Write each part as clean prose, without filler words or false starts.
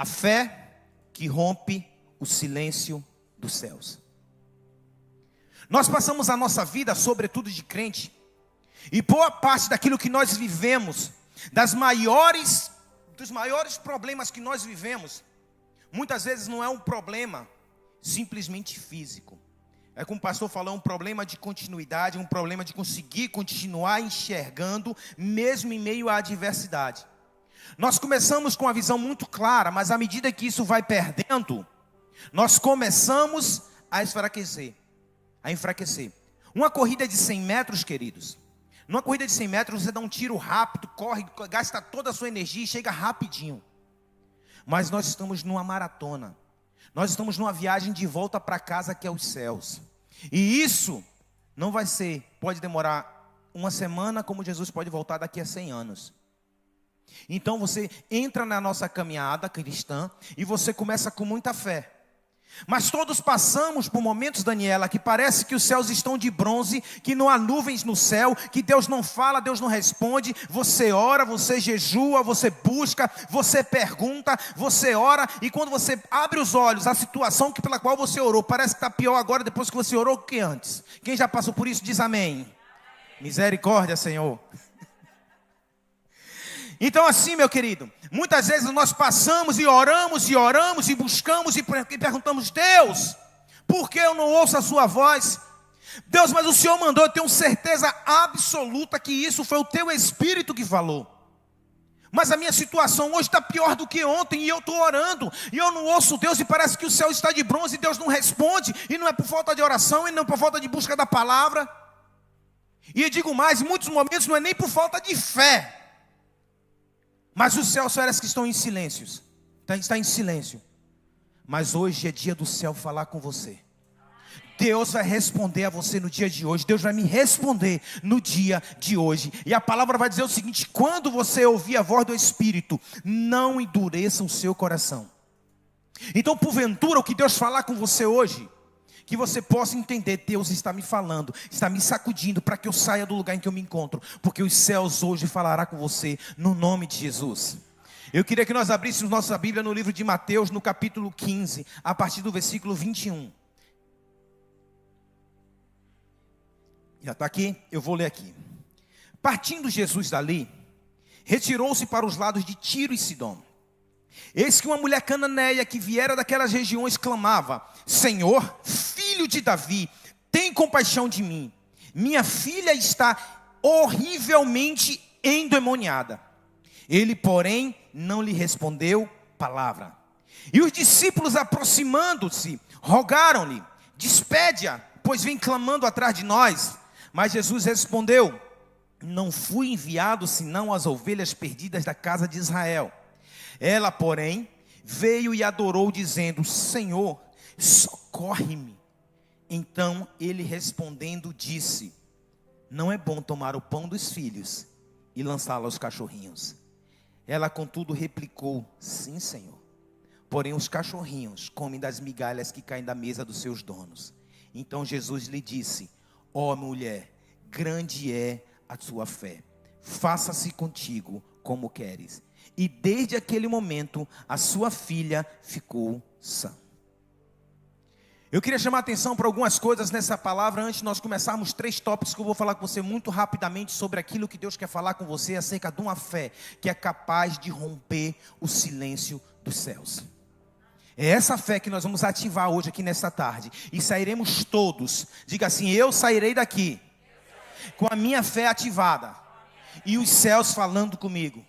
A fé que rompe o silêncio dos céus. Nós passamos a nossa vida, sobretudo de crente, e boa parte daquilo que nós vivemos, dos maiores problemas que nós vivemos, muitas vezes não é um problema simplesmente físico. É como o pastor falou, um problema de continuidade, um problema de conseguir continuar enxergando, mesmo em meio à adversidade. Nós começamos com uma visão muito clara, mas à medida que isso vai perdendo, nós começamos a enfraquecer. Uma corrida de 100 metros, queridos. Numa corrida de 100 metros, você dá um tiro rápido, corre, gasta toda a sua energia e chega rapidinho. Mas nós estamos numa maratona. Nós estamos numa viagem de volta para casa, que é os céus. E isso não vai ser, pode demorar uma semana, como Jesus pode voltar daqui a 100 anos. Então você entra na nossa caminhada cristã e você começa com muita fé. Mas todos passamos por momentos, Daniela, que parece que os céus estão de bronze, que não há nuvens no céu, que Deus não fala, Deus não responde. Você ora, você jejua, você busca, você pergunta, você ora, e quando você abre os olhos, a situação pela qual você orou parece que está pior agora depois que você orou que antes. Quem já passou por isso diz amém. Misericórdia, Senhor. Então assim, meu querido, muitas vezes nós passamos e oramos e buscamos e perguntamos: Deus, por que eu não ouço a sua voz? Deus, mas o Senhor mandou, eu tenho certeza absoluta que isso foi o teu Espírito que falou. Mas a minha situação hoje está pior do que ontem, e eu estou orando, e eu não ouço Deus, e parece que o céu está de bronze, e Deus não responde, e não é por falta de oração, e não é por falta de busca da palavra. E eu digo mais, em muitos momentos não é nem por falta de fé, mas os céus parece que estão em silêncio. Está em silêncio. Mas hoje é dia do céu falar com você. Deus vai responder a você no dia de hoje. Deus vai me responder no dia de hoje. E a palavra vai dizer o seguinte: quando você ouvir a voz do Espírito, não endureça o seu coração. Então, porventura, o que Deus falar com você hoje, que você possa entender: Deus está me falando, está me sacudindo para que eu saia do lugar em que eu me encontro, porque os céus hoje falará com você, no nome de Jesus. Eu queria que nós abríssemos nossa Bíblia no livro de Mateus, no capítulo 15, a partir do versículo 21. Já está aqui? Eu vou ler aqui. Partindo Jesus dali, retirou-se para os lados de Tiro e Sidom. Eis que uma mulher cananeia que viera daquelas regiões clamava: Senhor, filho de Davi, tem compaixão de mim. Minha filha está horrivelmente endemoniada. Ele, porém, não lhe respondeu palavra. E os discípulos, aproximando-se, rogaram-lhe: despede-a, pois vem clamando atrás de nós. Mas Jesus respondeu: não fui enviado senão às ovelhas perdidas da casa de Israel. Ela, porém, veio e adorou, dizendo: Senhor, socorre-me. Então ele respondendo disse: não é bom tomar o pão dos filhos e lançá-lo aos cachorrinhos. Ela, contudo, replicou: sim, Senhor. Porém os cachorrinhos comem das migalhas que caem da mesa dos seus donos. Então Jesus lhe disse: ó mulher, grande é a tua fé. Faça-se contigo como queres. E desde aquele momento, a sua filha ficou sã. Eu queria chamar a atenção para algumas coisas nessa palavra, antes de nós começarmos 3 tópicos que eu vou falar com você muito rapidamente sobre aquilo que Deus quer falar com você acerca de uma fé que é capaz de romper o silêncio dos céus. É essa fé que nós vamos ativar hoje aqui nesta tarde. E sairemos todos, diga assim: eu sairei daqui com a minha fé ativada e os céus falando comigo.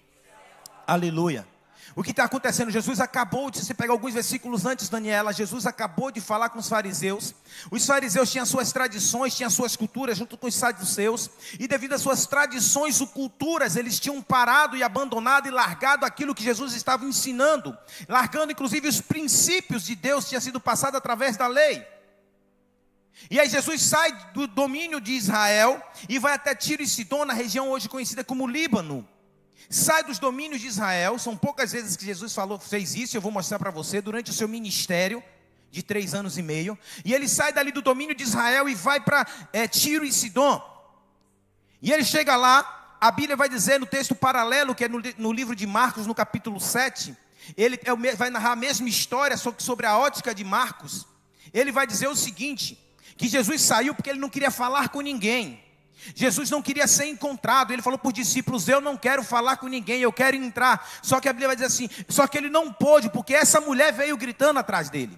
Aleluia. O que está acontecendo? Jesus acabou de, se pegar alguns versículos antes, Daniela, Jesus acabou de falar com os fariseus. Os fariseus tinham suas tradições, tinham suas culturas junto com os saduceus. E devido às suas tradições e culturas, eles tinham parado e abandonado e largado aquilo que Jesus estava ensinando. Largando inclusive os princípios de Deus que tinha sido passado através da lei. E aí Jesus sai do domínio de Israel e vai até Tiro e Sidom, na região hoje conhecida como Líbano. Sai dos domínios de Israel. São poucas vezes que Jesus fez isso. Eu vou mostrar para você durante o seu ministério de 3 anos e meio. E ele sai dali do domínio de Israel e vai para Tiro e Sidom. E ele chega lá. A Bíblia vai dizer no texto paralelo, que é no livro de Marcos, no capítulo 7, Ele vai narrar a mesma história, só que sobre a ótica de Marcos. Ele vai dizer o seguinte, que Jesus saiu porque ele não queria falar com ninguém. Jesus não queria ser encontrado. Ele falou para os discípulos: eu não quero falar com ninguém, eu quero entrar. Só que a Bíblia vai dizer assim, só que ele não pôde, porque essa mulher veio gritando atrás dele.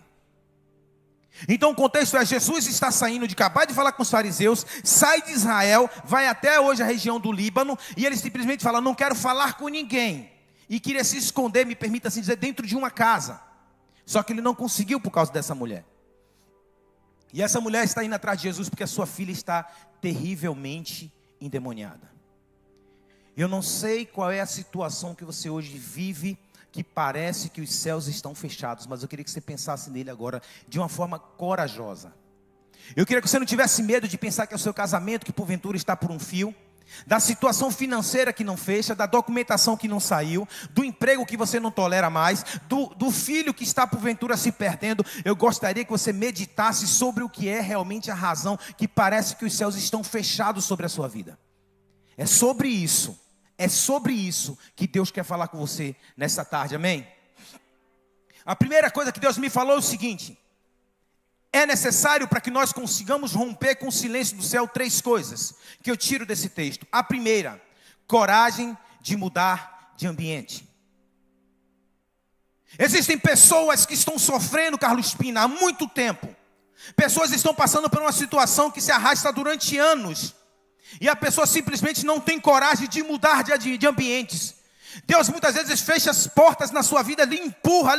Então o contexto é, Jesus está saindo de acabar de falar com os fariseus, sai de Israel, vai até hoje a região do Líbano, e ele simplesmente fala: não quero falar com ninguém. E queria se esconder, me permita assim dizer, dentro de uma casa. Só que ele não conseguiu por causa dessa mulher. E essa mulher está indo atrás de Jesus porque a sua filha está terrivelmente endemoniada. Eu não sei qual é a situação que você hoje vive, que parece que os céus estão fechados, mas eu queria que você pensasse nele agora de uma forma corajosa. Eu queria que você não tivesse medo de pensar que é o seu casamento que porventura está por um fio, da situação financeira que não fecha, da documentação que não saiu, do emprego que você não tolera mais, do filho que está porventura se perdendo. Eu gostaria que você meditasse sobre o que é realmente a razão que parece que os céus estão fechados sobre a sua vida. É sobre isso que Deus quer falar com você nessa tarde, amém? A primeira coisa que Deus me falou é o seguinte: é necessário para que nós consigamos romper com o silêncio do céu 3 coisas que eu tiro desse texto. A primeira, coragem de mudar de ambiente. Existem pessoas que estão sofrendo, Carlos Pina, há muito tempo. Pessoas estão passando por uma situação que se arrasta durante anos. E a pessoa simplesmente não tem coragem de mudar de ambientes. Deus muitas vezes fecha as portas na sua vida, lhe empurra,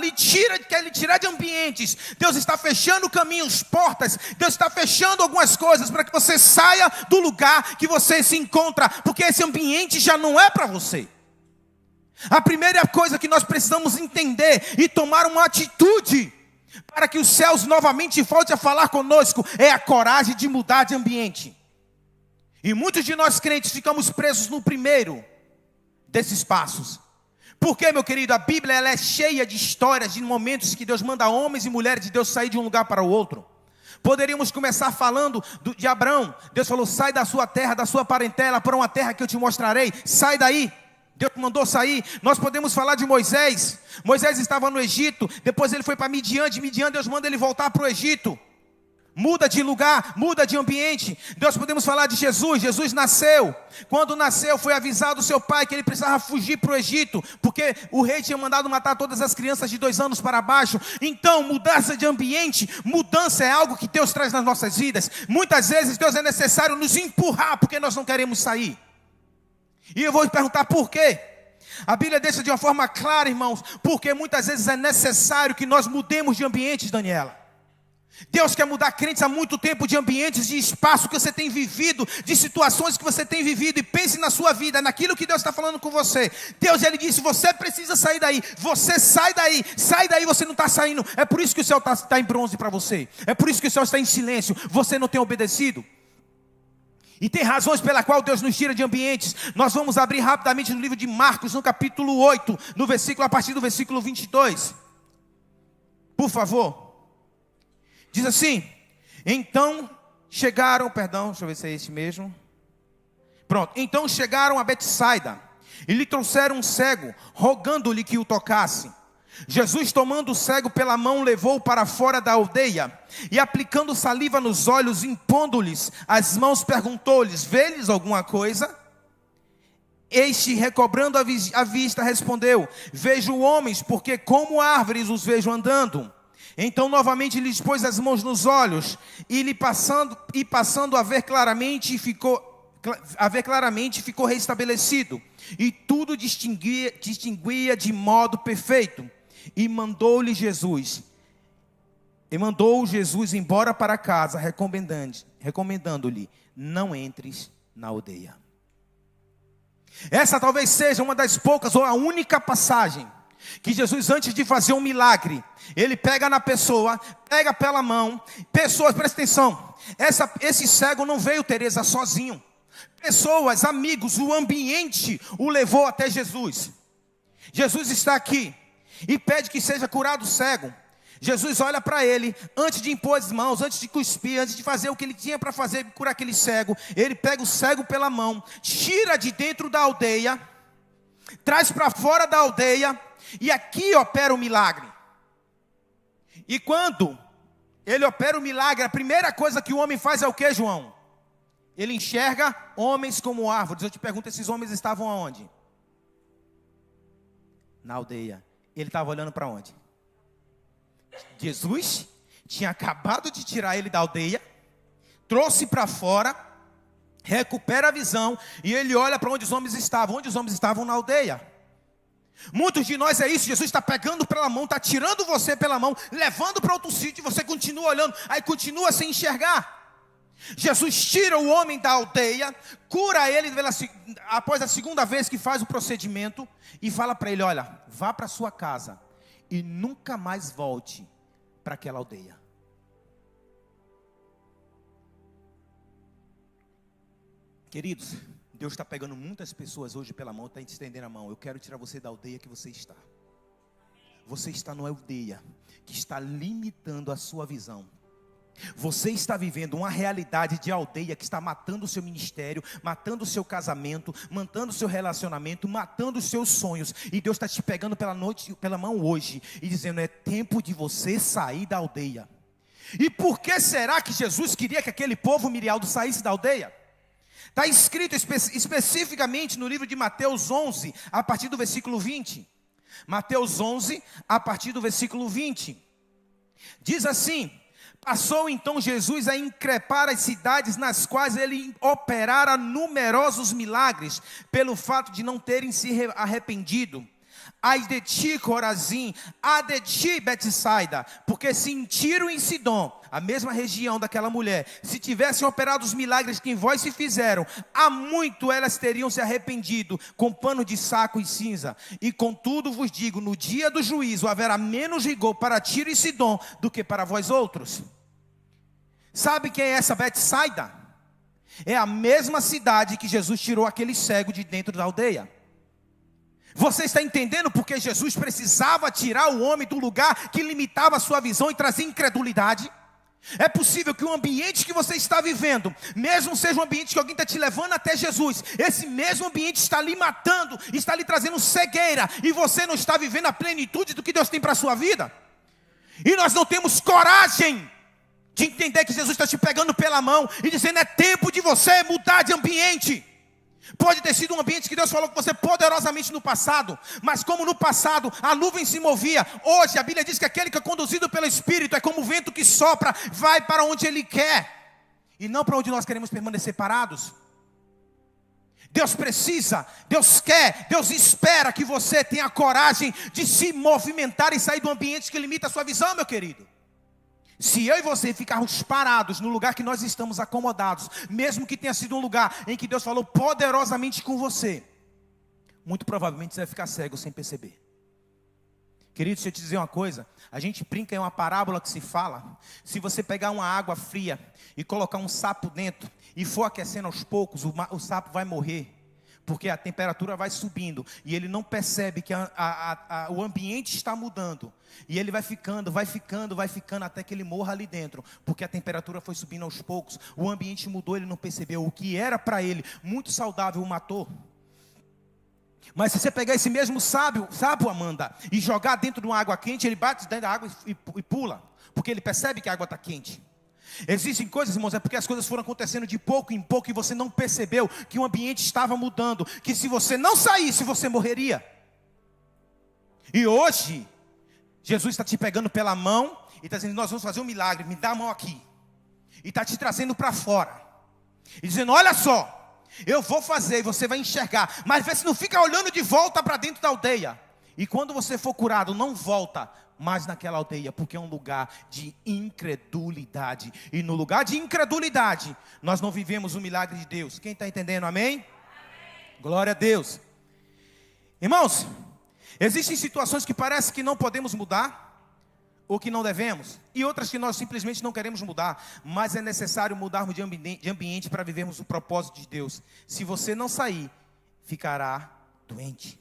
quer lhe tirar de ambientes. Deus está fechando caminhos, portas. Deus está fechando algumas coisas para que você saia do lugar que você se encontra, porque esse ambiente já não é para você. A primeira coisa que nós precisamos entender e tomar uma atitude para que os céus novamente voltem a falar conosco é a coragem de mudar de ambiente. E muitos de nós crentes ficamos presos no primeiro desses passos. Porque, meu querido, a Bíblia ela é cheia de histórias, de momentos que Deus manda homens e mulheres de Deus sair de um lugar para o outro. Poderíamos começar falando de Abraão. Deus falou: sai da sua terra, da sua parentela, para uma terra que eu te mostrarei. Sai daí. Deus mandou sair. Nós podemos falar de Moisés. Moisés estava no Egito, depois ele foi para Midian. De Midian Deus manda ele voltar para o Egito. Muda de lugar, muda de ambiente. Nós podemos falar de Jesus. Jesus nasceu. Quando nasceu, foi avisado o seu pai que ele precisava fugir para o Egito, porque o rei tinha mandado matar todas as crianças de 2 anos para baixo. Então, mudança de ambiente, mudança é algo que Deus traz nas nossas vidas. Muitas vezes Deus é necessário nos empurrar, porque nós não queremos sair. E eu vou te perguntar por quê. A Bíblia deixa de uma forma clara, irmãos, porque muitas vezes é necessário que nós mudemos de ambientes, Daniela. Deus quer mudar crentes há muito tempo, de ambientes, de espaço que você tem vivido, de situações que você tem vivido. E pense na sua vida, naquilo que Deus está falando com você. Deus, Ele disse: você precisa sair daí. Você sai daí, você não está saindo. É por isso que o céu está em bronze para você. É por isso que o céu está em silêncio. Você não tem obedecido. E tem razões pela qual Deus nos tira de ambientes. Nós vamos abrir rapidamente no livro de Marcos, no capítulo 8, a partir do versículo 22. Por favor. Diz assim: então chegaram, deixa eu ver se é esse mesmo. Pronto, então chegaram a Betsaida e lhe trouxeram um cego, rogando-lhe que o tocasse. Jesus, tomando o cego pela mão, levou-o para fora da aldeia e, aplicando saliva nos olhos, impondo-lhes as mãos, perguntou-lhes: vê-lhes alguma coisa? Este, recobrando a vista, respondeu: vejo homens, porque como árvores os vejo andando. Então novamente lhes pôs as mãos nos olhos e passando a ver claramente ficou restabelecido, e tudo distinguia de modo perfeito. E mandou Jesus embora para casa, recomendando-lhe: não entres na aldeia. Essa talvez seja uma das poucas ou a única passagem que Jesus, antes de fazer um milagre, ele pega na pessoa, pega pela mão. Pessoas, presta atenção, esse cego não veio, Teresa, sozinho. Pessoas, amigos, o ambiente o levou até Jesus. Jesus está aqui e pede que seja curado o cego. Jesus olha para ele, antes de impor as mãos, antes de cuspir, antes de fazer o que ele tinha para fazer, curar aquele cego. Ele pega o cego pela mão, tira de dentro da aldeia traz para fora da aldeia, e aqui opera o milagre. E quando ele opera o milagre, a primeira coisa que o homem faz é o que, João? Ele enxerga homens como árvores. Eu te pergunto, esses homens estavam aonde? Na aldeia. Ele estava olhando para onde? Jesus tinha acabado de tirar ele da aldeia, trouxe para fora, recupera a visão, e ele olha para onde os homens estavam. Onde os homens estavam? Na aldeia. Muitos de nós é isso. Jesus está pegando pela mão, está tirando você pela mão, levando para outro sítio, e você continua olhando, aí continua sem enxergar. Jesus tira o homem da aldeia, cura ele após a segunda vez que faz o procedimento, e fala para ele: olha, vá para sua casa e nunca mais volte para aquela aldeia. Queridos, Deus está pegando muitas pessoas hoje pela mão, está estendendo a mão. Eu quero tirar você da aldeia que você está. Você está numa aldeia que está limitando a sua visão. Você está vivendo uma realidade de aldeia que está matando o seu ministério, matando o seu casamento, matando o seu relacionamento, matando os seus sonhos. E Deus está te pegando pela mão hoje e dizendo: é tempo de você sair da aldeia. E por que será que Jesus queria que aquele povo mirialdo saísse da aldeia? Está escrito especificamente no livro de Mateus 11, a partir do versículo 20. Mateus 11, a partir do versículo 20. Diz assim: passou então Jesus a increpar as cidades nas quais ele operara numerosos milagres, pelo fato de não terem se arrependido. Ai de ti, Corazim, ai de ti, Betsaida, porque se em Tiro e em Sidom, a mesma região daquela mulher, se tivessem operado os milagres que em vós se fizeram, há muito elas teriam se arrependido, com pano de saco e cinza. E contudo vos digo, no dia do juízo haverá menos rigor para Tiro e Sidom do que para vós outros. Sabe quem é essa Betsaida? É a mesma cidade que Jesus tirou aquele cego de dentro da aldeia. Você está entendendo porque Jesus precisava tirar o homem do lugar que limitava a sua visão e trazia incredulidade? É possível que o ambiente que você está vivendo, mesmo seja um ambiente que alguém está te levando até Jesus, esse mesmo ambiente está lhe matando, está lhe trazendo cegueira, e você não está vivendo a plenitude do que Deus tem para a sua vida. E nós não temos coragem de entender que Jesus está te pegando pela mão e dizendo: é tempo de você mudar de ambiente. Pode ter sido um ambiente que Deus falou com você poderosamente no passado, mas como no passado a nuvem se movia, hoje a Bíblia diz que aquele que é conduzido pelo Espírito é como o vento que sopra, vai para onde Ele quer, e não para onde nós queremos permanecer parados. Deus precisa, Deus quer, Deus espera que você tenha coragem de se movimentar e sair do ambiente que limita a sua visão, meu querido. Se eu e você ficarmos parados no lugar que nós estamos acomodados, mesmo que tenha sido um lugar em que Deus falou poderosamente com você, muito provavelmente você vai ficar cego sem perceber. Querido, deixa eu te dizer uma coisa. A gente brinca em uma parábola que se fala: se você pegar uma água fria e colocar um sapo dentro e for aquecendo aos poucos, o sapo vai morrer, porque a temperatura vai subindo e ele não percebe que o ambiente está mudando. E ele vai ficando até que ele morra ali dentro, porque a temperatura foi subindo aos poucos, o ambiente mudou, ele não percebeu. O que era para ele muito saudável o matou. Mas se você pegar esse mesmo sapo, Amanda, e jogar dentro de uma água quente, ele bate dentro da água e pula, porque ele percebe que a água está quente. Existem coisas, irmãos, é porque as coisas foram acontecendo de pouco em pouco e você não percebeu que o ambiente estava mudando, que se você não saísse, você morreria. E hoje Jesus está te pegando pela mão e está dizendo: nós vamos fazer um milagre, me dá a mão aqui. E está te trazendo para fora e dizendo: olha só, eu vou fazer e você vai enxergar, mas vê se não fica olhando de volta para dentro da aldeia. E quando você for curado, não volta mais naquela aldeia, porque é um lugar de incredulidade. E no lugar de incredulidade, nós não vivemos o milagre de Deus. Quem está entendendo, amém? Amém? Glória a Deus. Irmãos, existem situações que parece que não podemos mudar, ou que não devemos, e outras que nós simplesmente não queremos mudar, mas é necessário mudarmos de ambiente para vivermos o propósito de Deus. Se você não sair, ficará doente.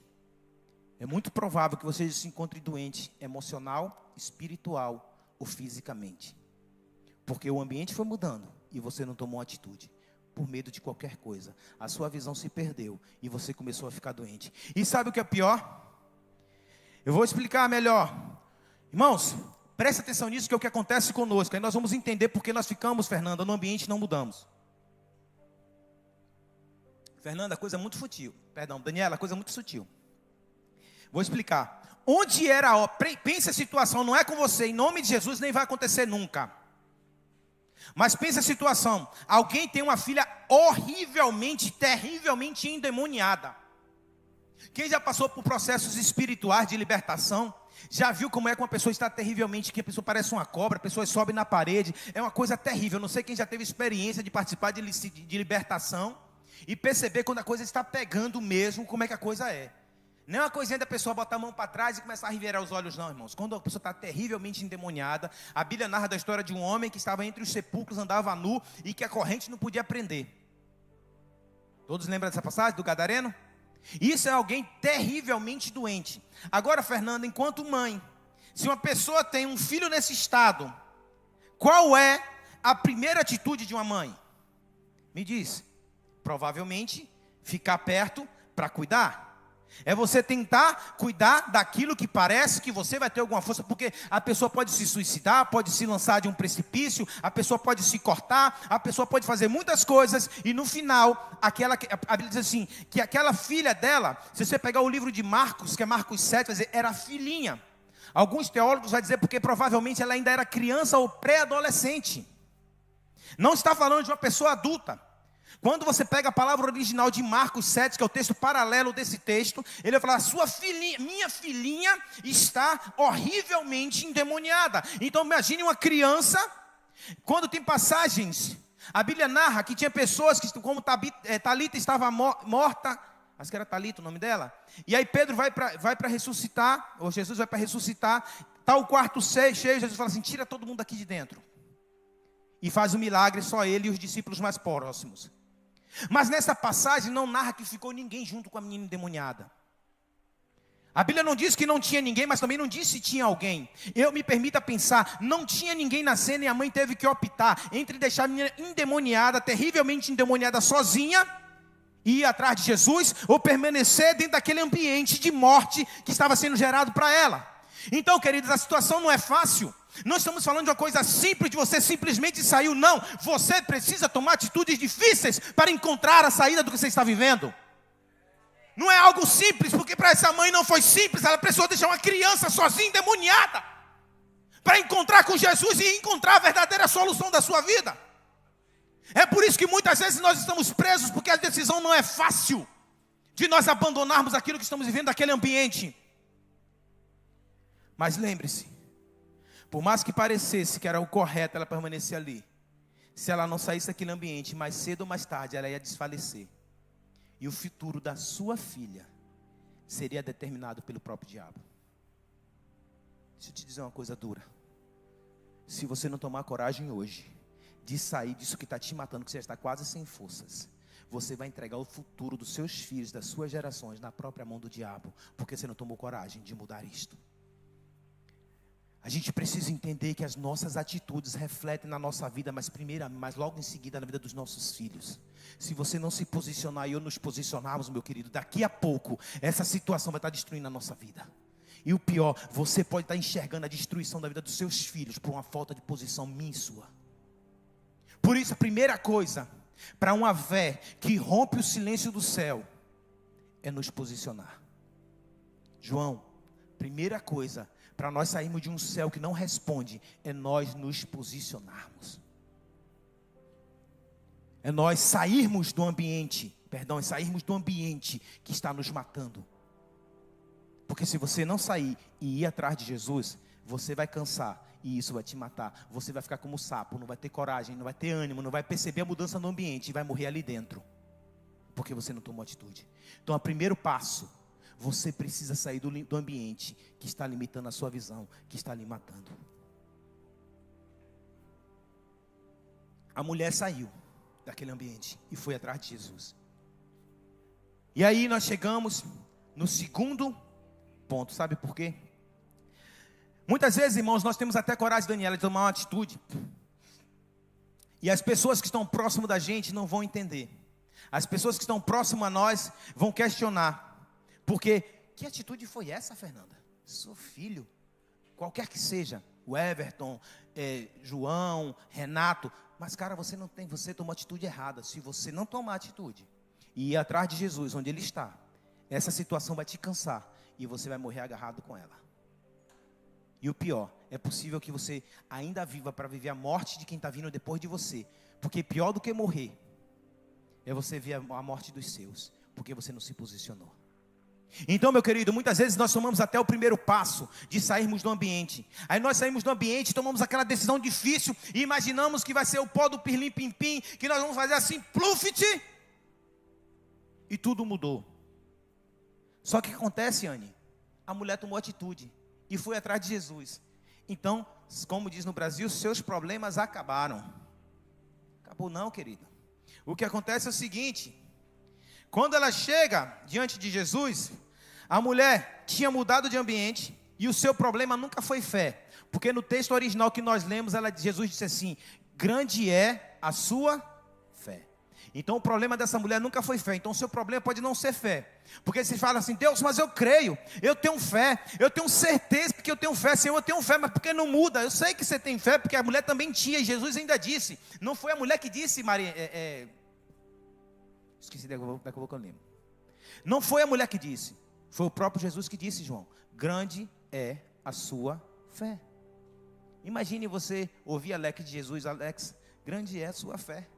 É muito provável que você se encontre doente emocional, espiritual ou fisicamente, porque o ambiente foi mudando e você não tomou atitude. por medo de qualquer coisa. A sua visão se perdeu e você começou a ficar doente. E sabe o que é pior? Eu vou explicar melhor. Irmãos, preste atenção nisso, que é o que acontece conosco. Aí nós vamos entender porque nós ficamos, Fernanda, no ambiente e não mudamos. Fernanda, coisa muito sutil. Perdão, Daniela, coisa muito sutil. Vou explicar. Onde era a obra? Pense a situação, não é com você, em nome de Jesus, nem vai acontecer nunca. Mas pense a situação. Alguém tem uma filha horrivelmente, terrivelmente endemoniada. Quem já passou por processos espirituais de libertação, já viu como é que uma pessoa está terrivelmente, que a pessoa parece uma cobra, a pessoa sobe na parede, é uma coisa terrível. Não sei quem já teve experiência de participar de libertação e perceber quando a coisa está pegando mesmo, como é que a coisa é. Não é uma coisinha da pessoa botar a mão para trás e começar a revirar os olhos, não, irmãos. Quando a pessoa está terrivelmente endemoniada, a Bíblia narra da história de um homem que estava entre os sepulcros, andava nu e que a corrente não podia prender. Todos lembram dessa passagem do Gadareno? Isso é alguém terrivelmente doente. Agora, Fernanda, enquanto mãe, se uma pessoa tem um filho nesse estado, qual é a primeira atitude de uma mãe? Me diz. Provavelmente, ficar perto para cuidar. É você tentar cuidar daquilo que parece que você vai ter alguma força, porque a pessoa pode se suicidar, pode se lançar de um precipício, a pessoa pode se cortar, a pessoa pode fazer muitas coisas, e no final, a Bíblia diz assim, que aquela filha dela, se você pegar o livro de Marcos, que é Marcos 7, vai dizer, era filhinha. Alguns teólogos vão dizer, porque provavelmente ela ainda era criança ou pré-adolescente. Não está falando de uma pessoa adulta. Quando você pega a palavra original de Marcos 7, que é o texto paralelo desse texto, ele vai falar, sua filhinha, minha filhinha está horrivelmente endemoniada. Então imagine uma criança, quando tem passagens, a Bíblia narra que tinha pessoas que, como Talita estava morta, acho que era Talita o nome dela, e aí Pedro vai para ressuscitar, ou Jesus vai para ressuscitar, está o quarto cheio, Jesus fala assim, tira todo mundo aqui de dentro. E faz um milagre, só ele e os discípulos mais próximos. Mas nessa passagem não narra que ficou ninguém junto com a menina endemoniada. A Bíblia não diz que não tinha ninguém, mas também não diz se tinha alguém. Eu me permita pensar, não tinha ninguém na cena e a mãe teve que optar entre deixar a menina endemoniada, terrivelmente endemoniada sozinha, e ir atrás de Jesus, ou permanecer dentro daquele ambiente de morte que estava sendo gerado para ela. Então, queridos, a situação não é fácil. Não estamos falando de uma coisa simples, de você simplesmente saiu, não. Você precisa tomar atitudes difíceis para encontrar a saída do que você está vivendo. Não é algo simples, porque para essa mãe não foi simples. Ela precisou deixar uma criança sozinha, endemoniada, para encontrar com Jesus e encontrar a verdadeira solução da sua vida. É por isso que muitas vezes nós estamos presos, porque a decisão não é fácil de nós abandonarmos aquilo que estamos vivendo, aquele ambiente. Mas lembre-se, por mais que parecesse que era o correto ela permanecer ali, se ela não saísse daquele ambiente, mais cedo ou mais tarde ela ia desfalecer. E o futuro da sua filha seria determinado pelo próprio diabo. Deixa eu te dizer uma coisa dura. Se você não tomar coragem hoje de sair disso que está te matando, que você está quase sem forças, você vai entregar o futuro dos seus filhos, das suas gerações, na própria mão do diabo, porque você não tomou coragem de mudar isto. A gente precisa entender que as nossas atitudes refletem na nossa vida, mas logo em seguida na vida dos nossos filhos. Se você não se posicionar e eu nos posicionarmos, meu querido, daqui a pouco, essa situação vai estar destruindo a nossa vida. E o pior, você pode estar enxergando a destruição da vida dos seus filhos por uma falta de posição minha e sua. Por isso, a primeira coisa, para uma fé que rompe o silêncio do céu, é nos posicionar. João, primeira coisa, para nós sairmos de um céu que não responde, é nós nos posicionarmos. É nós sairmos do ambiente que está nos matando. Porque se você não sair e ir atrás de Jesus, você vai cansar e isso vai te matar. Você vai ficar como sapo, não vai ter coragem, não vai ter ânimo, não vai perceber a mudança no ambiente e vai morrer ali dentro. Porque você não tomou atitude. Então, o primeiro passo, você precisa sair do ambiente que está limitando a sua visão, que está lhe matando. A mulher saiu daquele ambiente e foi atrás de Jesus. E aí nós chegamos no segundo ponto, sabe por quê? Muitas vezes, irmãos, nós temos até coragem, Daniela, de tomar uma atitude. E as pessoas que estão próximo da gente não vão entender. As pessoas que estão próximas a nós vão questionar. Porque, que atitude foi essa, Fernanda? Seu filho, qualquer que seja, o Everton, João, Renato. Mas, cara, você tomou atitude errada. Se você não tomar atitude e ir atrás de Jesus, onde Ele está, essa situação vai te cansar e você vai morrer agarrado com ela. E o pior, é possível que você ainda viva para viver a morte de quem está vindo depois de você. Porque pior do que morrer é você ver a morte dos seus, porque você não se posicionou. Então, meu querido, muitas vezes nós tomamos até o primeiro passo de sairmos do ambiente. Aí nós saímos do ambiente, tomamos aquela decisão difícil e imaginamos que vai ser o pó do pirlim-pim-pim, que nós vamos fazer assim, plufit, e tudo mudou. Só que o que acontece, Anne? A mulher tomou atitude e foi atrás de Jesus. Então, como diz no Brasil, seus problemas acabaram. Acabou não, querido. O que acontece é o seguinte: quando ela chega diante de Jesus, a mulher tinha mudado de ambiente e o seu problema nunca foi fé. Porque no texto original que nós lemos, Jesus disse assim: grande é a sua fé. Então o problema dessa mulher nunca foi fé. Então o seu problema pode não ser fé. Porque você fala assim: Deus, mas eu creio, eu tenho fé, eu tenho certeza que eu tenho fé, Senhor, eu tenho fé, mas por que não muda? Eu sei que você tem fé, porque a mulher também tinha, e Jesus ainda disse. Não foi a mulher que disse, Maria, esqueci, daqui a pouco eu lembro. Não foi a mulher que disse, foi o próprio Jesus que disse, João: grande é a sua fé. Imagine você ouvir a leque de Jesus: Alex, grande é a sua fé.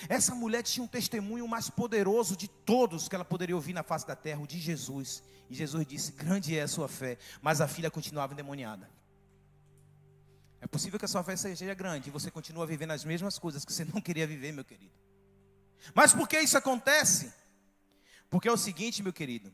Essa mulher tinha um testemunho mais poderoso de todos que ela poderia ouvir na face da terra, o de Jesus. E Jesus disse: grande é a sua fé. Mas a filha continuava endemoniada. É possível que a sua fé seja grande e você continua vivendo as mesmas coisas que você não queria viver, meu querido. Mas por que isso acontece? Porque é o seguinte, meu querido: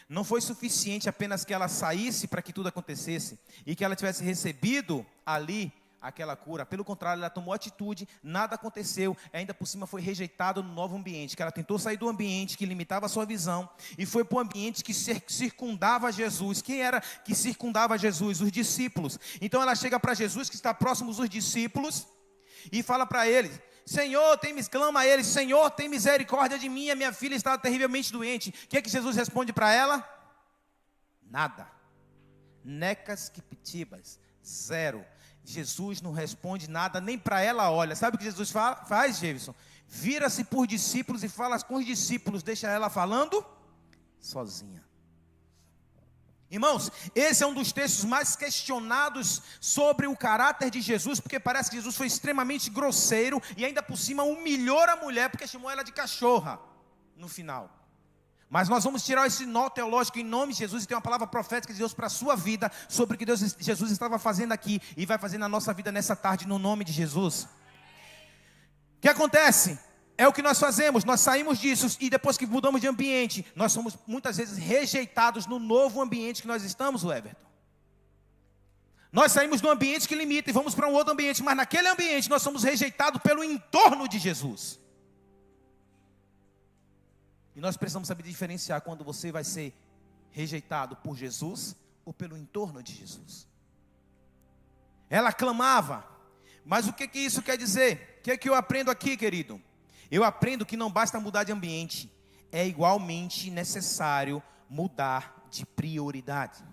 não foi suficiente apenas que ela saísse para que tudo acontecesse e que ela tivesse recebido ali aquela cura. Pelo contrário, ela tomou atitude, nada aconteceu, ainda por cima foi rejeitada no novo ambiente, que ela tentou sair do ambiente que limitava a sua visão e foi para o ambiente que circundava Jesus. Quem era que circundava Jesus? Os discípulos. Então ela chega para Jesus, que está próximo dos discípulos, e fala para eles: Senhor, clama a ele: Senhor, tem misericórdia de mim, a minha filha está terrivelmente doente. O que é que Jesus responde para ela? Nada. Necas que pitibas, zero. Jesus não responde nada, nem para ela olha. Sabe o que Jesus faz, Jefferson? Vira-se por discípulos e fala com os discípulos, deixa ela falando sozinha. Irmãos, esse é um dos textos mais questionados sobre o caráter de Jesus, porque parece que Jesus foi extremamente grosseiro e ainda por cima humilhou a mulher, porque chamou ela de cachorra no final. Mas nós vamos tirar esse nó teológico em nome de Jesus e tem uma palavra profética de Deus para a sua vida, sobre o que Jesus estava fazendo aqui e vai fazer na nossa vida nessa tarde, no nome de Jesus. O que acontece? É o que nós fazemos, nós saímos disso e depois que mudamos de ambiente, nós somos muitas vezes rejeitados no novo ambiente que nós estamos, Everton. Nós saímos do ambiente que limita e vamos para um outro ambiente, mas naquele ambiente nós somos rejeitados pelo entorno de Jesus. E nós precisamos saber diferenciar quando você vai ser rejeitado por Jesus ou pelo entorno de Jesus. Ela clamava, mas o que isso quer dizer? O que eu aprendo aqui, querido? Eu aprendo que não basta mudar de ambiente, é igualmente necessário mudar de prioridade.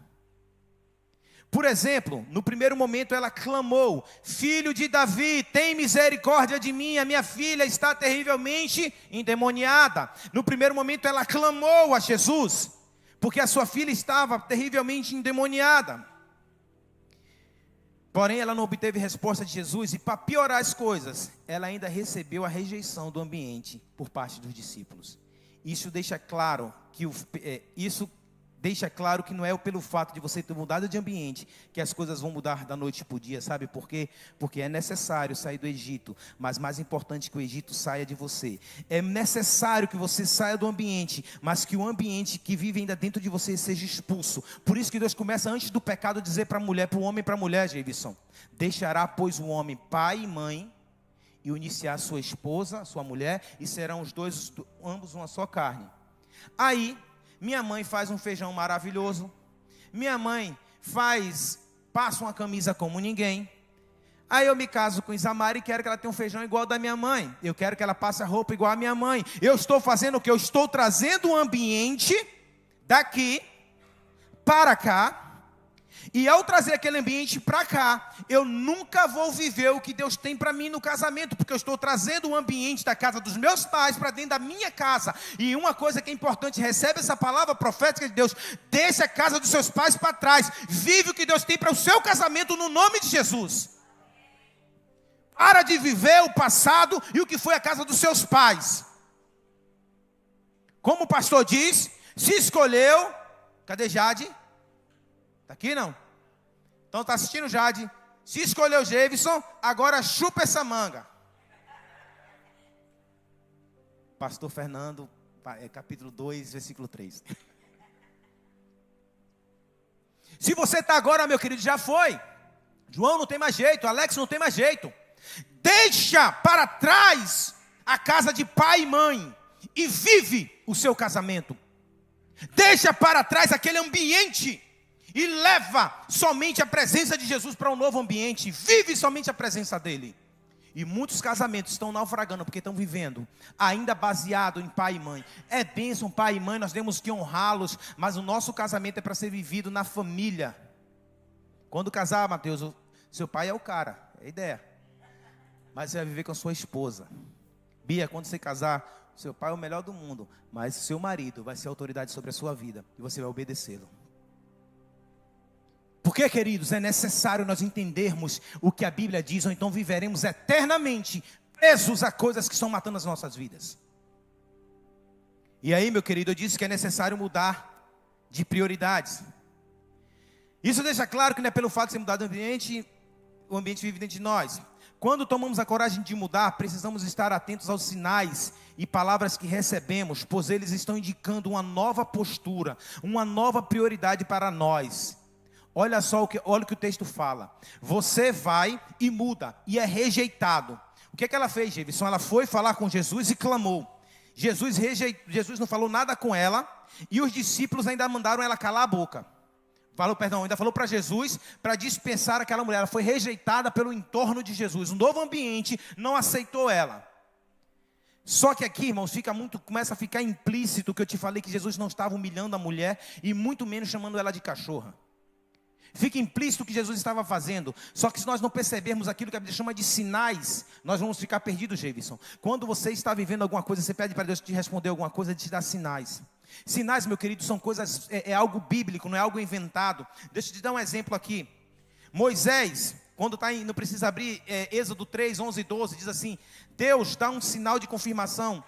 Por exemplo, no primeiro momento ela clamou: Filho de Davi, tem misericórdia de mim, a minha filha está terrivelmente endemoniada. No primeiro momento ela clamou a Jesus, porque a sua filha estava terrivelmente endemoniada. Porém ela não obteve resposta de Jesus e, para piorar as coisas, ela ainda recebeu a rejeição do ambiente por parte dos discípulos. Isso deixa claro que não é pelo fato de você ter mudado de ambiente que as coisas vão mudar da noite para o dia. Sabe por quê? Porque é necessário sair do Egito, mas mais importante que o Egito saia de você. É necessário que você saia do ambiente, mas que o ambiente que vive ainda dentro de você seja expulso. Por isso que Deus começa antes do pecado a dizer para a mulher, para o homem e para a mulher, Jefferson: deixará, pois, o homem pai e mãe e unir-se a sua esposa, a sua mulher, e serão os dois, ambos uma só carne. Aí minha mãe faz um feijão maravilhoso. Minha mãe passa uma camisa como ninguém. Aí eu me caso com Isamara e quero que ela tenha um feijão igual ao da minha mãe. Eu quero que ela passe a roupa igual à minha mãe. Eu estou fazendo o quê? Eu estou trazendo um ambiente daqui para cá. E ao trazer aquele ambiente para cá, eu nunca vou viver o que Deus tem para mim no casamento, porque eu estou trazendo o ambiente da casa dos meus pais para dentro da minha casa. E uma coisa que é importante, recebe essa palavra profética de Deus, deixa a casa dos seus pais para trás, vive o que Deus tem para o seu casamento no nome de Jesus. Para de viver o passado e o que foi a casa dos seus pais. Como o pastor diz, se escolheu, cadê Jade? Está aqui não? Então está assistindo Jade. Se escolheu Jevison, agora chupa essa manga. Pastor Fernando, capítulo 2, versículo 3. Se você está agora, meu querido, já foi. João não tem mais jeito, Alex não tem mais jeito. Deixa para trás a casa de pai e mãe e vive o seu casamento. Deixa para trás aquele ambiente e leva somente a presença de Jesus para um novo ambiente. Vive somente a presença dele. E muitos casamentos estão naufragando porque estão vivendo ainda baseado em pai e mãe. É bênção pai e mãe, nós temos que honrá-los, mas o nosso casamento é para ser vivido na família. Quando casar, Mateus, seu pai é o cara, é a ideia. Mas você vai viver com a sua esposa. Bia, quando você casar, seu pai é o melhor do mundo, mas seu marido vai ser autoridade sobre a sua vida e você vai obedecê-lo. Porque, queridos, é necessário nós entendermos o que a Bíblia diz, ou então viveremos eternamente presos a coisas que estão matando as nossas vidas. E aí, meu querido, eu disse que é necessário mudar de prioridades. Isso deixa claro que não é pelo fato de ser mudado o ambiente vive dentro de nós. Quando tomamos a coragem de mudar, precisamos estar atentos aos sinais e palavras que recebemos, pois eles estão indicando uma nova postura, uma nova prioridade para nós. Olha o que o texto fala. Você vai e muda, e é rejeitado. O que ela fez, Jevison? Ela foi falar com Jesus e clamou. Jesus não falou nada com ela, e os discípulos ainda mandaram ela calar a boca. Ainda falou para Jesus, para dispensar aquela mulher. Ela foi rejeitada pelo entorno de Jesus. Um novo ambiente não aceitou ela. Só que aqui, irmãos, começa a ficar implícito o que eu te falei, que Jesus não estava humilhando a mulher, e muito menos chamando ela de cachorra. Fica implícito o que Jesus estava fazendo. Só que se nós não percebermos aquilo que a Bíblia chama de sinais, nós vamos ficar perdidos, Jevison. Quando você está vivendo alguma coisa, você pede para Deus te responder alguma coisa, Ele te dá sinais. Sinais, meu querido, são coisas, é algo bíblico, não é algo inventado. Deixa eu te dar um exemplo aqui. Moisés, quando está não precisa abrir, Êxodo 3, 11 e 12, diz assim: Deus dá um sinal de confirmação.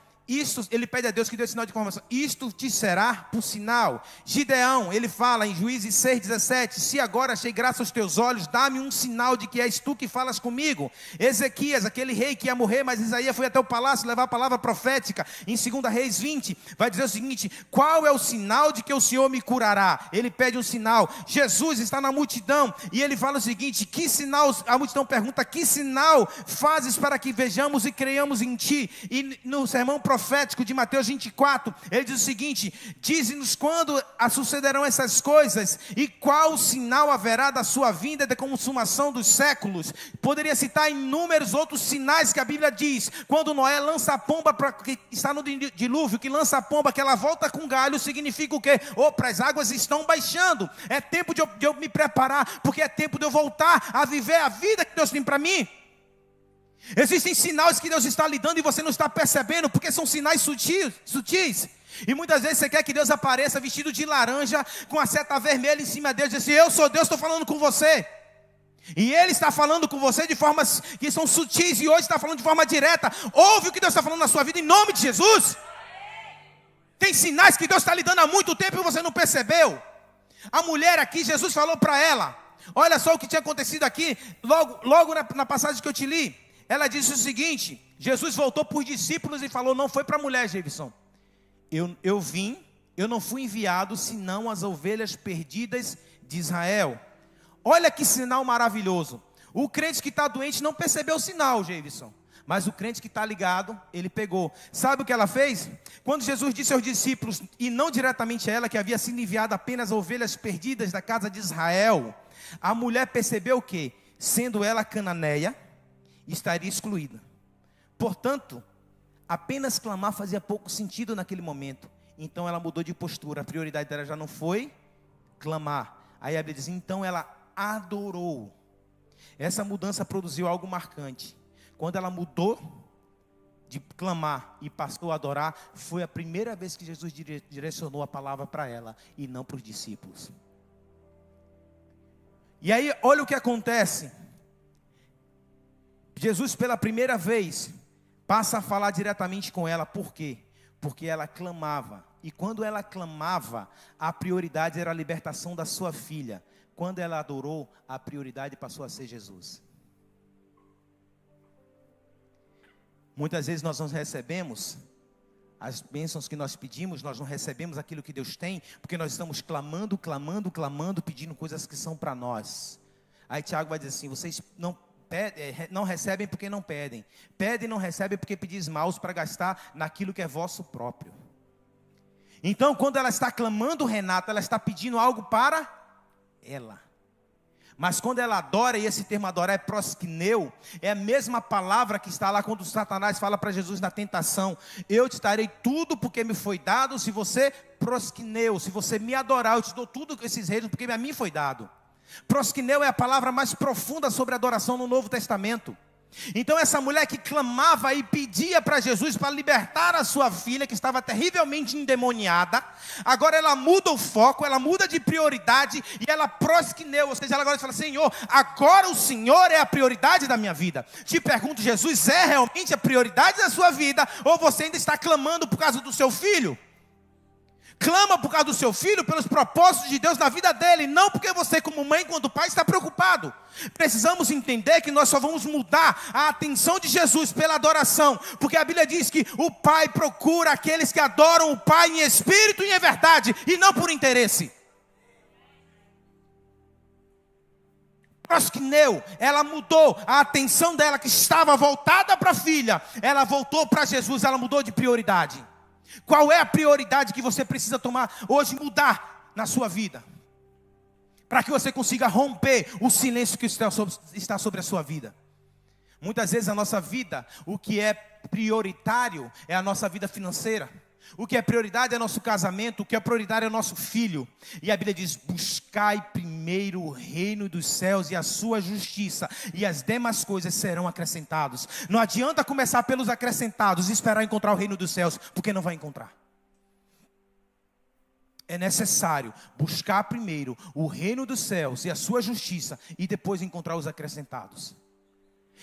Ele pede a Deus que dê sinal de confirmação. Isto te será por sinal. Gideão, ele fala em Juízes 6,17: se agora achei graça aos teus olhos, dá-me um sinal de que és tu que falas comigo. Ezequias, aquele rei que ia morrer, mas Isaías foi até o palácio levar a palavra profética. Em 2 Reis 20, vai dizer o seguinte: qual é o sinal de que o Senhor me curará? Ele pede um sinal. Jesus está na multidão e ele fala o seguinte: que sinal? A multidão pergunta: que sinal fazes para que vejamos e creiamos em ti? E no sermão profético de Mateus 24, ele diz o seguinte: dize-nos quando sucederão essas coisas e qual sinal haverá da sua vinda e da consumação dos séculos. Poderia citar inúmeros outros sinais que a Bíblia diz. Quando Noé lança a pomba, que está no dilúvio, que lança a pomba, que ela volta com galho, significa o quê? Opa, as águas estão baixando, é tempo de eu me preparar, porque é tempo de eu voltar a viver a vida que Deus tem para mim. Existem sinais que Deus está lhe dando e você não está percebendo, porque são sinais sutis. E muitas vezes você quer que Deus apareça vestido de laranja, com a seta vermelha em cima dele, e diz assim: eu sou Deus, estou falando com você. E Ele está falando com você de formas que são sutis, e hoje está falando de forma direta. Ouve o que Deus está falando na sua vida em nome de Jesus. Tem sinais que Deus está lhe dando há muito tempo e você não percebeu. A mulher aqui, Jesus falou para ela, olha só o que tinha acontecido aqui, logo na passagem que eu te li. Ela disse o seguinte: Jesus voltou para os discípulos e falou, não foi para a mulher, Jevison. Eu não fui enviado senão as ovelhas perdidas de Israel. Olha que sinal maravilhoso. O crente que está doente não percebeu o sinal, Jevison. Mas o crente que está ligado, ele pegou. Sabe o que ela fez? Quando Jesus disse aos discípulos, e não diretamente a ela, que havia sido enviada apenas ovelhas perdidas da casa de Israel, a mulher percebeu o quê? sendo ela cananeia, estaria excluída. Portanto, apenas clamar fazia pouco sentido naquele momento. Então ela mudou de postura. A prioridade dela já não foi clamar. Aí a Bíblia diz, então ela adorou. Essa mudança produziu algo marcante. Quando ela mudou de clamar e passou a adorar, foi a primeira vez que Jesus direcionou a palavra para ela e não para os discípulos. E aí, olha o que acontece. Jesus, pela primeira vez, passa a falar diretamente com ela. Por quê? Porque ela clamava. E quando ela clamava, a prioridade era a libertação da sua filha. Quando ela adorou, a prioridade passou a ser Jesus. Muitas vezes nós não recebemos as bênçãos que nós pedimos, nós não recebemos aquilo que Deus tem, porque nós estamos clamando, pedindo coisas que são para nós. Aí Tiago vai dizer assim, vocês não recebem porque não pedem. Pedem e não recebem porque pedem esmaus para gastar naquilo que é vosso próprio. Então, quando ela está clamando, Renata, ela está pedindo algo para ela. Mas quando ela adora, e esse termo adorar é proskineu, é a mesma palavra que está lá quando Satanás fala para Jesus na tentação. Eu te darei tudo porque me foi dado, se você proskineu, se você me adorar, eu te dou tudo esses reinos porque a mim foi dado. Proskineu é a palavra mais profunda sobre adoração no Novo Testamento. Então essa mulher que clamava e pedia para Jesus para libertar a sua filha, que estava terrivelmente endemoniada, agora ela muda o foco, ela muda de prioridade e ela proskineu, ou seja, ela agora fala, Senhor, agora o Senhor é a prioridade da minha vida. Te pergunto, Jesus é realmente a prioridade da sua vida, ou você ainda está clamando por causa do seu filho? Clama por causa do seu filho, pelos propósitos de Deus na vida dele, não porque você como mãe, quando pai, está preocupado. Precisamos entender que nós só vamos mudar a atenção de Jesus pela adoração, porque a Bíblia diz que o Pai procura aqueles que adoram o Pai em espírito e em verdade, e não por interesse. Proskineu, ela mudou a atenção dela que estava voltada para a filha, ela voltou para Jesus, ela mudou de prioridade. Qual é a prioridade que você precisa tomar hoje, mudar na sua vida? Para que você consiga romper o silêncio que está sobre a sua vida. Muitas vezes a nossa vida, o que é prioritário é a nossa vida financeira. O que é prioridade é nosso casamento, o que é prioridade é o nosso filho. E a Bíblia diz, buscai primeiro o reino dos céus e a sua justiça, e as demais coisas serão acrescentadas. Não adianta começar pelos acrescentados e esperar encontrar o reino dos céus, porque não vai encontrar. É necessário buscar primeiro o reino dos céus e a sua justiça, e depois encontrar os acrescentados.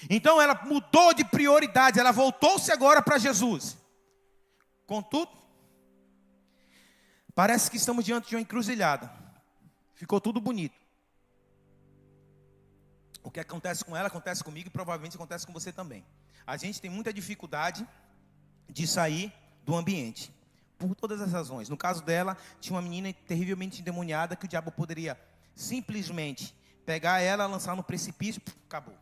Então ela mudou de prioridade, ela voltou-se agora para Jesus. Contudo, parece que estamos diante de uma encruzilhada. Ficou tudo bonito. O que acontece com ela, acontece comigo e provavelmente acontece com você também. A gente tem muita dificuldade de sair do ambiente, por todas as razões. No caso dela, tinha uma menina terrivelmente endemoniada que o diabo poderia simplesmente pegar ela, lançar no precipício, acabou.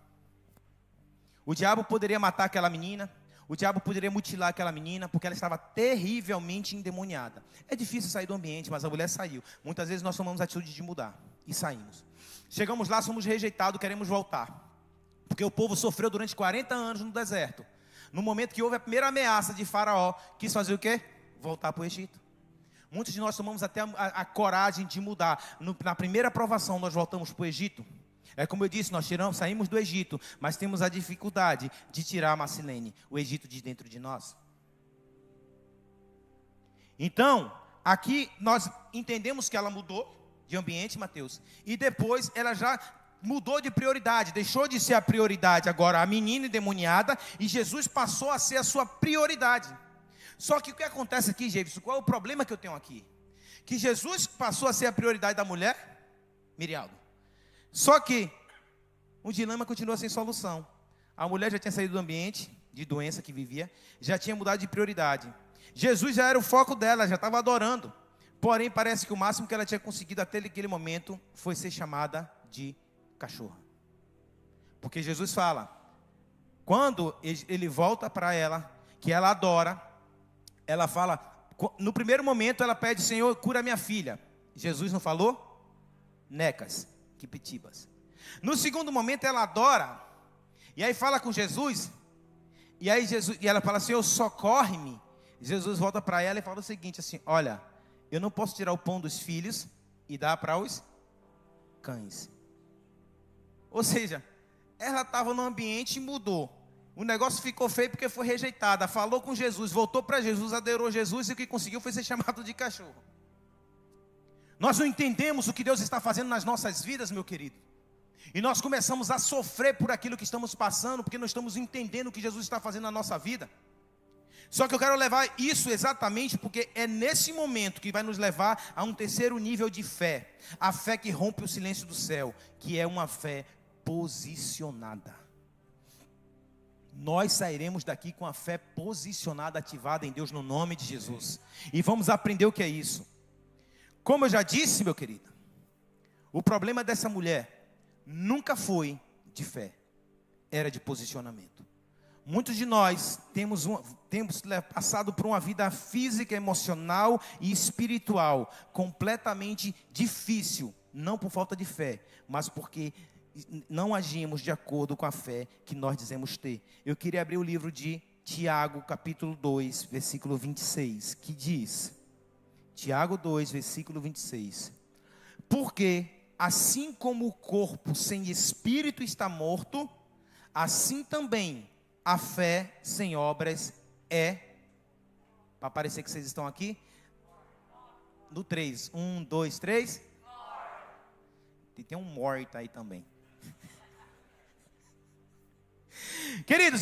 O diabo poderia matar aquela menina. O diabo poderia mutilar aquela menina, porque ela estava terrivelmente endemoniada. É difícil sair do ambiente, mas a mulher saiu. Muitas vezes nós tomamos a atitude de mudar, e saímos. Chegamos lá, somos rejeitados, queremos voltar. Porque o povo sofreu durante 40 anos no deserto. No momento que houve a primeira ameaça de Faraó, quis fazer o quê? Voltar para o Egito. Muitos de nós tomamos até a coragem de mudar. Na primeira aprovação, nós voltamos para o Egito. É como eu disse, nós saímos do Egito, mas temos a dificuldade de tirar a Macilene, o Egito de dentro de nós. Então, aqui nós entendemos que ela mudou de ambiente, Mateus, e depois ela já mudou de prioridade, deixou de ser a prioridade agora a menina endemoniada, e Jesus passou a ser a sua prioridade. Só que o que acontece aqui, Jefferson, qual é o problema que eu tenho aqui? Que Jesus passou a ser a prioridade da mulher, Mirialdo. Só que o dilema continua sem solução. A mulher já tinha saído do ambiente de doença que vivia, já tinha mudado de prioridade. Jesus já era o foco dela, já estava adorando. Porém, parece que o máximo que ela tinha conseguido até aquele momento foi ser chamada de cachorra. Porque Jesus fala, quando ele volta para ela, que ela adora, ela fala, no primeiro momento ela pede, Senhor, cura minha filha. Jesus não falou? Necas, Quipitibas. No segundo momento ela adora, e aí fala com Jesus, e ela fala: Senhor, socorre-me. Jesus volta para ela e fala o seguinte assim: olha, eu não posso tirar o pão dos filhos e dar para os cães. Ou seja, ela estava no ambiente e mudou. O negócio ficou feio porque foi rejeitada. Falou com Jesus, voltou para Jesus, adorou Jesus, e o que conseguiu foi ser chamado de cachorro. Nós não entendemos o que Deus está fazendo nas nossas vidas, meu querido. E nós começamos a sofrer por aquilo que estamos passando, porque não estamos entendendo o que Jesus está fazendo na nossa vida. Só que eu quero levar isso exatamente porque é nesse momento que vai nos levar a um terceiro nível de fé. A fé que rompe o silêncio do céu, que é uma fé posicionada. Nós sairemos daqui com a fé posicionada, ativada em Deus, no nome de Jesus. E vamos aprender o que é isso. Como eu já disse, meu querido, o problema dessa mulher nunca foi de fé, era de posicionamento. Muitos de nós temos passado por uma vida física, emocional e espiritual completamente difícil, não por falta de fé, mas porque não agimos de acordo com a fé que nós dizemos ter. Eu queria abrir o livro de Tiago, capítulo 2, versículo 26, que diz, Tiago 2, versículo 26, porque assim como o corpo sem espírito está morto, assim também a fé sem obras é, para parecer que vocês estão aqui, no 3, 1, 2, 3, tem um morto aí também. Queridos,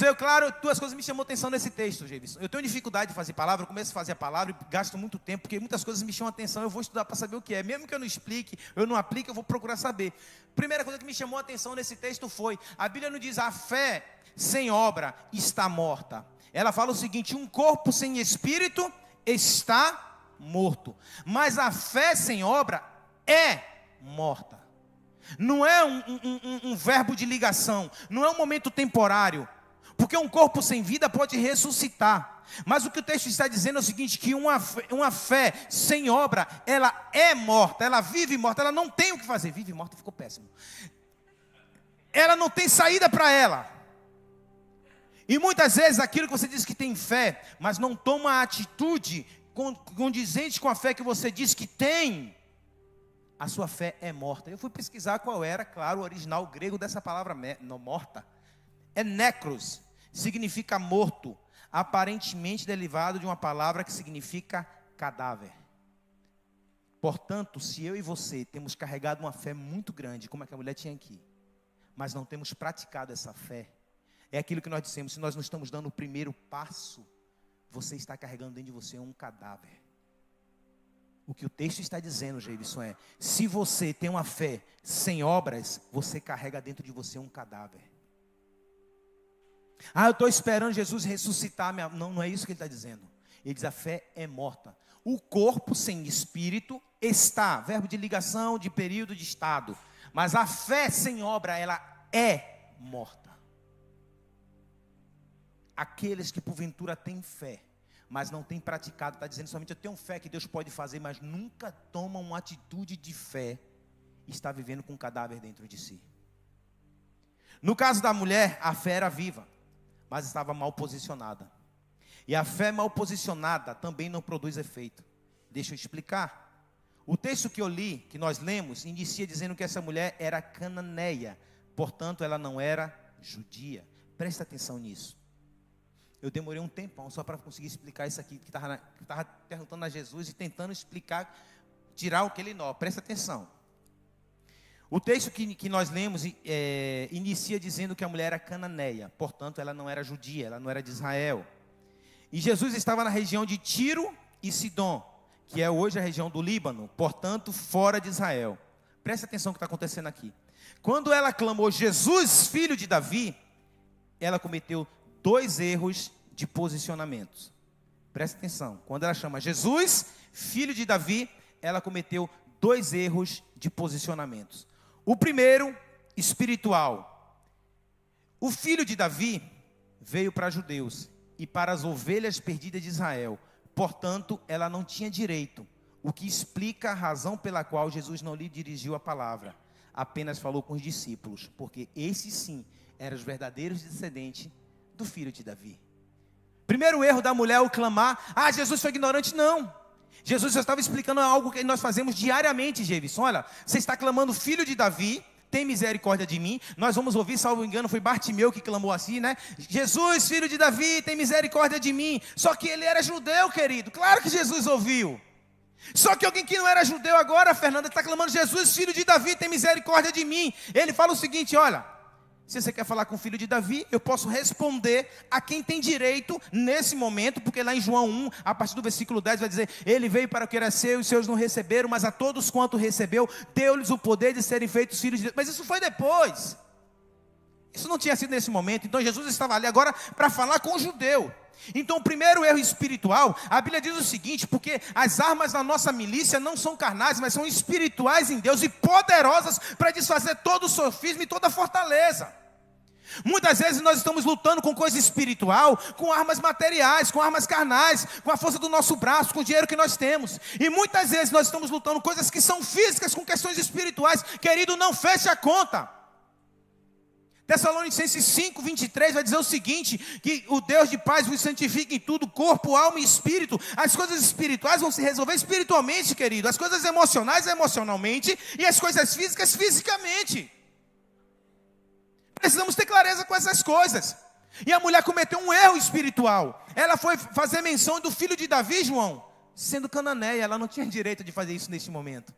duas coisas me chamam a atenção nesse texto, Jefferson. Eu tenho dificuldade de fazer palavra, eu começo a fazer a palavra e gasto muito tempo, porque muitas coisas me chamam a atenção, eu vou estudar para saber o que é. Mesmo que eu não explique, eu não aplique, eu vou procurar saber. Primeira coisa que me chamou a atenção nesse texto foi, a Bíblia não diz a fé sem obra está morta. Ela fala o seguinte: um corpo sem espírito está morto, mas a fé sem obra é morta. Não é um verbo de ligação, não é um momento temporário, porque um corpo sem vida pode ressuscitar. Mas o que o texto está dizendo é o seguinte, que uma fé sem obra, ela é morta, ela vive morta, ela não tem o que fazer. Vive morta ficou péssimo. Ela não tem saída para ela. E muitas vezes aquilo que você diz que tem fé, mas não toma a atitude condizente com a fé que você diz que tem, a sua fé é morta. Eu fui pesquisar qual era, claro, o original grego dessa palavra morta. É necros, significa morto, aparentemente derivado de uma palavra que significa cadáver. Portanto, se eu e você temos carregado uma fé muito grande, como é que a mulher tinha aqui, mas não temos praticado essa fé, é aquilo que nós dissemos, se nós não estamos dando o primeiro passo, você está carregando dentro de você um cadáver. O que o texto está dizendo, Jefferson, é, se você tem uma fé sem obras, você carrega dentro de você um cadáver. Eu estou esperando Jesus ressuscitar. Não é isso que ele está dizendo. Ele diz, a fé é morta. O corpo sem espírito está, verbo de ligação, de período, de estado. Mas a fé sem obra, ela é morta. Aqueles que porventura têm fé, mas não têm praticado, está dizendo somente, eu tenho fé que Deus pode fazer, mas nunca tomam uma atitude de fé, está vivendo com um cadáver dentro de si. No caso da mulher, a fé era viva, mas estava mal posicionada. E a fé mal posicionada também não produz efeito. Deixa eu explicar. O texto que eu li, que nós lemos, inicia dizendo que essa mulher era cananeia, portanto ela não era judia. Presta atenção nisso. Eu demorei um tempão só para conseguir explicar isso aqui, que estava perguntando a Jesus e tentando explicar, tirar aquele nó. Presta atenção. O texto que nós lemos inicia dizendo que a mulher era cananeia, portanto ela não era judia, ela não era de Israel. E Jesus estava na região de Tiro e Sidom, que é hoje a região do Líbano, portanto fora de Israel. Presta atenção no que está acontecendo aqui. Quando ela clamou Jesus, filho de Davi, ela cometeu 2 erros de posicionamento. Presta atenção. Quando ela chama Jesus, filho de Davi, ela cometeu 2 erros de posicionamento. O primeiro, espiritual. O filho de Davi veio para judeus e para as ovelhas perdidas de Israel. Portanto, ela não tinha direito. O que explica a razão pela qual Jesus não lhe dirigiu a palavra. apenas falou com os discípulos, porque esses sim eram os verdadeiros descendentes do filho de Davi. Primeiro erro da mulher é o clamar: ah, Jesus foi ignorante. Não, Jesus já estava explicando algo que nós fazemos diariamente, Jevison. Olha, você está clamando: filho de Davi, tem misericórdia de mim. Nós vamos ouvir, salvo engano, foi Bartimeu que clamou assim, né? Jesus, filho de Davi, tem misericórdia de mim. Só que ele era judeu, querido. Claro que Jesus ouviu. Só que alguém que não era judeu agora, Fernanda, está clamando: Jesus, filho de Davi, tem misericórdia de mim. Ele fala o seguinte: olha, se você quer falar com o filho de Davi, eu posso responder a quem tem direito nesse momento, porque lá em João 1, a partir do versículo 10, vai dizer: ele veio para o que era seu, e os seus não receberam, mas a todos quanto recebeu, deu-lhes o poder de serem feitos filhos de Deus. Mas isso foi depois, isso não tinha sido nesse momento. Então Jesus estava ali agora para falar com o judeu. Então o primeiro erro espiritual, a Bíblia diz o seguinte: porque as armas da nossa milícia não são carnais, mas são espirituais em Deus, e poderosas para desfazer todo o sofisma e toda a fortaleza. Muitas vezes nós estamos lutando com coisa espiritual, com armas materiais, com armas carnais, com a força do nosso braço, com o dinheiro que nós temos. E muitas vezes nós estamos lutando coisas que são físicas com questões espirituais. Querido, não feche a conta. Tessalonicenses 5, 23 vai dizer o seguinte: que o Deus de paz vos santifique em tudo, corpo, alma e espírito. As coisas espirituais vão se resolver espiritualmente, querido. As coisas emocionais, emocionalmente. E as coisas físicas, fisicamente. Precisamos ter clareza com essas coisas. E a mulher cometeu um erro espiritual. Ela foi fazer menção do filho de Davi, João, sendo cananeia. Ela não tinha direito de fazer isso nesse momento.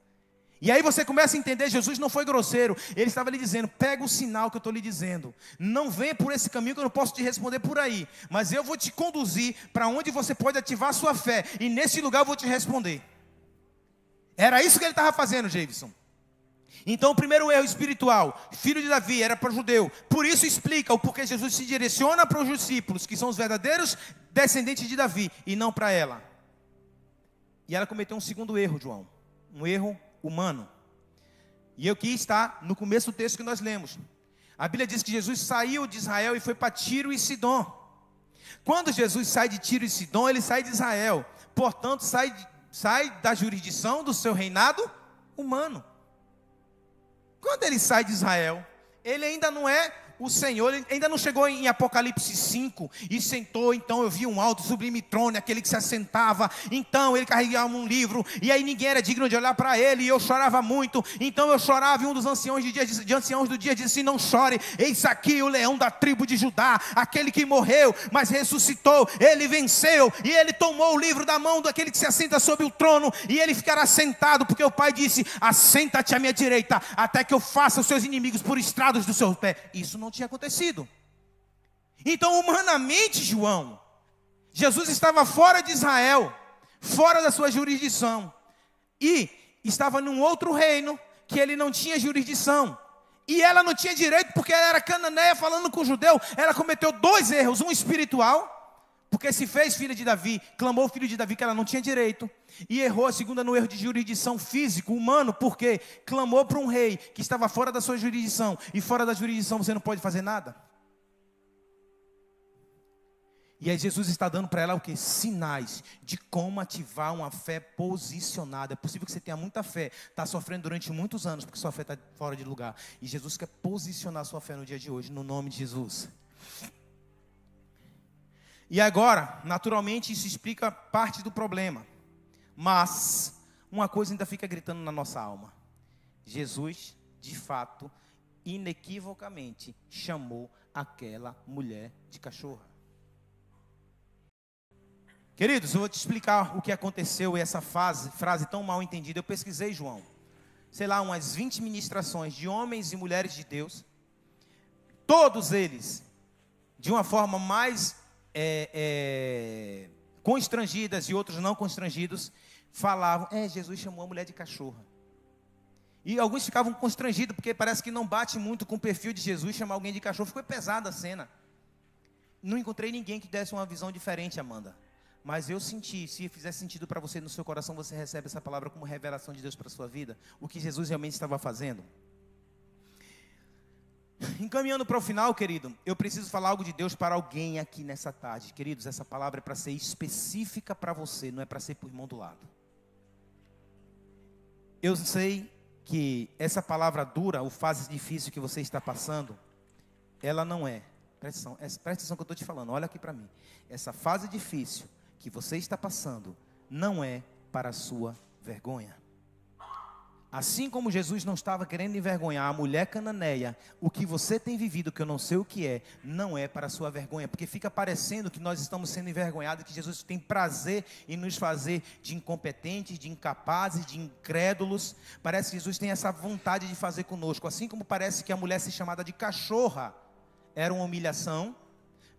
E aí você começa a entender: Jesus não foi grosseiro. Ele estava lhe dizendo: pega o sinal que eu estou lhe dizendo. Não venha por esse caminho que eu não posso te responder por aí. Mas eu vou te conduzir para onde você pode ativar a sua fé. E nesse lugar eu vou te responder. Era isso que ele estava fazendo, Jevison. Então o primeiro erro espiritual, filho de Davi, era para o judeu. Por isso explica o porquê Jesus se direciona para os discípulos, que são os verdadeiros descendentes de Davi, e não para ela. E ela cometeu um segundo erro, João. Um erro humano. E aqui está no começo do texto que nós lemos. A Bíblia diz que Jesus saiu de Israel e foi para Tiro e Sidom. Quando Jesus sai de Tiro e Sidom, ele sai de Israel. Portanto, sai da jurisdição do seu reinado humano. Quando ele sai de Israel, ele ainda não é o Senhor, ele ainda não chegou em Apocalipse 5 e sentou. Então eu vi um alto sublime trono, aquele que se assentava. Então ele carregava um livro, e aí ninguém era digno de olhar para ele, e eu chorava muito. Então eu chorava, e um dos anciãos do dia disse: não chore, eis aqui o leão da tribo de Judá, aquele que morreu, mas ressuscitou. Ele venceu, e ele tomou o livro da mão daquele que se assenta sobre o trono, e ele ficará sentado, porque o Pai disse: assenta-te à minha direita, até que eu faça os seus inimigos por estrados do seu pé. Isso não tinha acontecido. Então, humanamente, João, Jesus estava fora de Israel, fora da sua jurisdição, e estava num outro reino que ele não tinha jurisdição. E ela não tinha direito, porque ela era cananeia falando com o judeu. Ela cometeu dois erros: um espiritual, porque se fez filha de Davi, clamou filho de Davi, que ela não tinha direito. E errou a segunda no erro de jurisdição físico, humano, porque clamou para um rei que estava fora da sua jurisdição. E fora da jurisdição você não pode fazer nada. E aí Jesus está dando para ela o quê? Sinais de como ativar uma fé posicionada. É possível que você tenha muita fé, está sofrendo durante muitos anos, porque sua fé está fora de lugar. E Jesus quer posicionar sua fé no dia de hoje, no nome de Jesus. E agora, naturalmente, isso explica parte do problema. Mas uma coisa ainda fica gritando na nossa alma: Jesus, de fato, inequivocamente, chamou aquela mulher de cachorra. Queridos, eu vou te explicar o que aconteceu e essa frase tão mal entendida. Eu pesquisei, João, sei lá, umas 20 ministrações de homens e mulheres de Deus. Todos eles, de uma forma mais constrangidas e outros não constrangidos, falavam: Jesus chamou a mulher de cachorra. E alguns ficavam constrangidos, porque parece que não bate muito com o perfil de Jesus chamar alguém de cachorro. Ficou pesada a cena. Não encontrei ninguém que desse uma visão diferente, Amanda. Mas eu senti, se fizer sentido para você no seu coração, você recebe essa palavra como revelação de Deus para a sua vida, o que Jesus realmente estava fazendo. Encaminhando para o final, querido, eu preciso falar algo de Deus para alguém aqui nessa tarde. Queridos, essa palavra é para ser específica para você, não é para ser por irmão do lado. Eu sei que essa palavra dura, ou fase difícil que você está passando, ela não é. Presta atenção que eu estou te falando, olha aqui para mim. Essa fase difícil que você está passando, não é para a sua vergonha. Assim como Jesus não estava querendo envergonhar a mulher cananeia, o que você tem vivido, que eu não sei o que é, não é para a sua vergonha. Porque fica parecendo que nós estamos sendo envergonhados, que Jesus tem prazer em nos fazer de incompetentes, de incapazes, de incrédulos. Parece que Jesus tem essa vontade de fazer conosco. Assim como parece que a mulher ser chamada de cachorra era uma humilhação,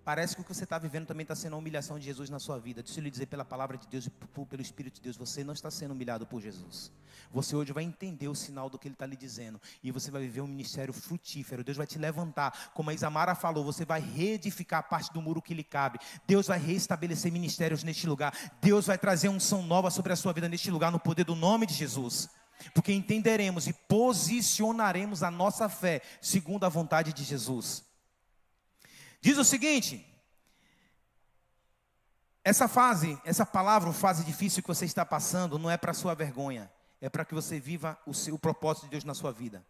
parece que o que você está vivendo também está sendo uma humilhação de Jesus na sua vida. Deixa eu lhe dizer pela palavra de Deus e pelo Espírito de Deus, você não está sendo humilhado por Jesus. Você hoje vai entender o sinal do que Ele está lhe dizendo, e você vai viver um ministério frutífero. Deus vai te levantar, como a Isamara falou, você vai reedificar a parte do muro que lhe cabe. Deus vai reestabelecer ministérios neste lugar. Deus vai trazer unção nova sobre a sua vida neste lugar, no poder do nome de Jesus. Porque entenderemos e posicionaremos a nossa fé segundo a vontade de Jesus. Diz o seguinte: essa palavra, fase difícil que você está passando, não é para a sua vergonha, é para que você viva o propósito de Deus na sua vida.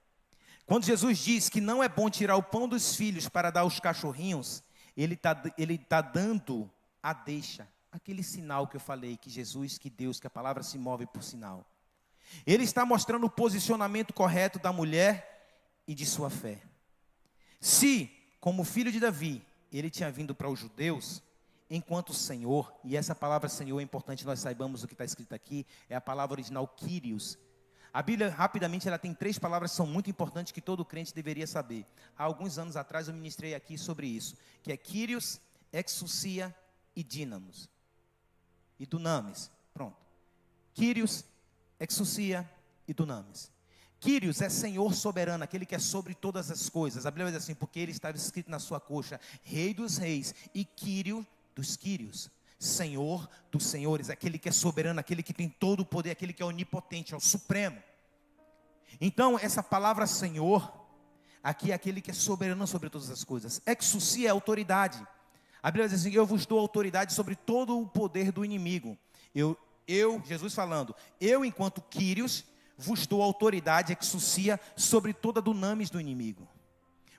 Quando Jesus diz que não é bom tirar o pão dos filhos para dar aos cachorrinhos, Ele tá dando a deixa, aquele sinal que eu falei, que Jesus, que Deus, que a palavra se move por sinal. Ele está mostrando o posicionamento correto da mulher e de sua fé. Se, como filho de Davi, ele tinha vindo para os judeus, enquanto Senhor, e essa palavra Senhor é importante nós saibamos o que está escrito aqui, é a palavra original Kyrios. A Bíblia, rapidamente, ela tem 3 palavras que são muito importantes, que todo crente deveria saber. Há alguns anos atrás eu ministrei aqui sobre isso, que é Kyrios, exousia e dínamos. E dunamis, pronto. Kyrios, exousia e dunamis. Kyrios é Senhor soberano, aquele que é sobre todas as coisas. A Bíblia diz assim, porque ele estava escrito na sua coxa, Rei dos reis e Kyrios dos Kyrios, Senhor dos senhores, aquele que é soberano, aquele que tem todo o poder, aquele que é onipotente, é o supremo. Então, essa palavra Senhor, aqui é aquele que é soberano sobre todas as coisas. Exousia é autoridade. A Bíblia diz assim, eu vos dou autoridade sobre todo o poder do inimigo. Jesus falando, eu enquanto Kyrios, vos dou autoridade, exousia, sobre toda a dunamis do inimigo.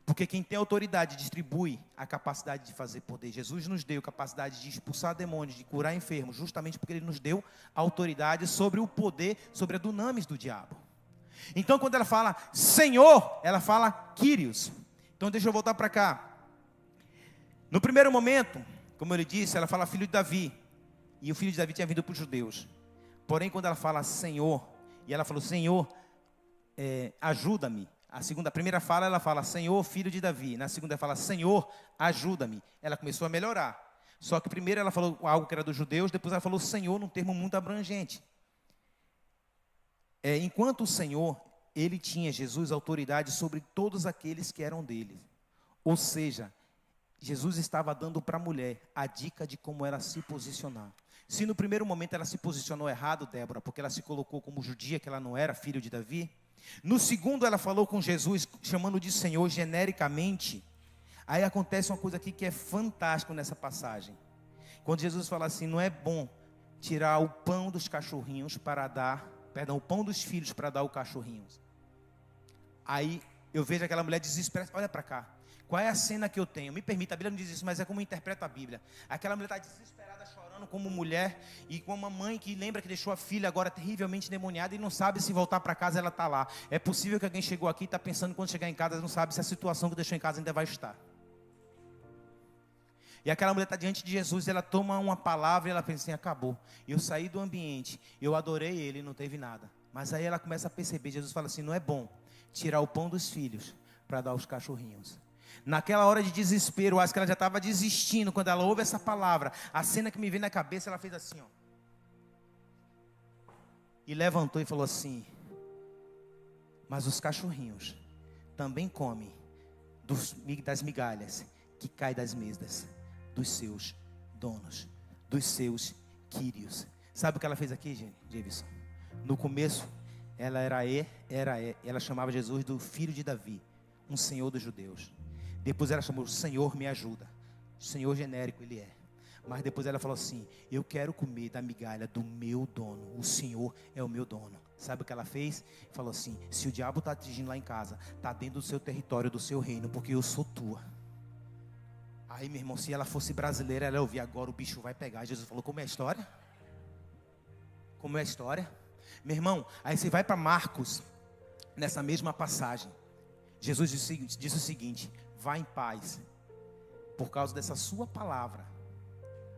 Porque quem tem autoridade distribui a capacidade de fazer poder. Jesus nos deu capacidade de expulsar demônios, de curar enfermos, justamente porque Ele nos deu autoridade sobre o poder, sobre a dunamis do diabo. Então quando ela fala Senhor, ela fala Kyrios. Então deixa eu voltar para cá. No primeiro momento, como ele disse, ela fala filho de Davi. E o filho de Davi tinha vindo para os judeus. Porém quando ela fala Senhor, e ela falou Senhor, ajuda-me. A primeira fala, ela fala, Senhor, filho de Davi. Na segunda, ela fala, Senhor, ajuda-me. Ela começou a melhorar. Só que primeiro ela falou algo que era dos judeus, depois ela falou Senhor, num termo muito abrangente. Enquanto o Senhor, Ele tinha, Jesus, autoridade sobre todos aqueles que eram dele. Ou seja, Jesus estava dando para a mulher a dica de como ela se posicionar. Se no primeiro momento ela se posicionou errado, Débora, porque ela se colocou como judia, que ela não era filho de Davi. No segundo ela falou com Jesus, chamando de Senhor genericamente. Aí acontece uma coisa aqui que é fantástico nessa passagem. Quando Jesus fala assim, não é bom tirar o pão dos cachorrinhos para dar, o pão dos filhos para dar aos cachorrinhos. Aí eu vejo aquela mulher desesperada, olha para cá. Qual é a cena que eu tenho? Me permita, a Bíblia não diz isso, mas é como eu interpreto a Bíblia. Aquela mulher está desesperada, chorando como mulher, e com uma mãe que lembra que deixou a filha agora terrivelmente endemoniada e não sabe se voltar para casa ela está lá. É possível que alguém chegou aqui e está pensando quando chegar em casa, não sabe se a situação que deixou em casa ainda vai estar. E aquela mulher está diante de Jesus, ela toma uma palavra e ela pensa assim, acabou. Eu saí do ambiente, eu adorei Ele e não teve nada. Mas aí ela começa a perceber, Jesus fala assim, não é bom tirar o pão dos filhos para dar aos cachorrinhos. Naquela hora de desespero, acho que ela já estava desistindo, quando ela ouve essa palavra, a cena que me veio na cabeça, ela fez assim, ó. E levantou e falou assim, mas os cachorrinhos também comem das migalhas que caem das mesas dos seus donos, dos seus quírios. Sabe o que ela fez aqui, Jameson? No começo, ela chamava Jesus do filho de Davi, um senhor dos judeus. Depois ela chamou, Senhor me ajuda. Senhor genérico ele é. Mas depois ela falou assim: eu quero comer da migalha do meu dono. O Senhor é o meu dono. Sabe o que ela fez? Falou assim: se o diabo está atingindo lá em casa, está dentro do seu território, do seu reino, porque eu sou tua. Aí, meu irmão, se ela fosse brasileira, ela ouvia: agora o bicho vai pegar. Jesus falou: como é a história? Como é a história? Meu irmão, aí você vai para Marcos, nessa mesma passagem. Jesus disse o seguinte: vá em paz. Por causa dessa sua palavra,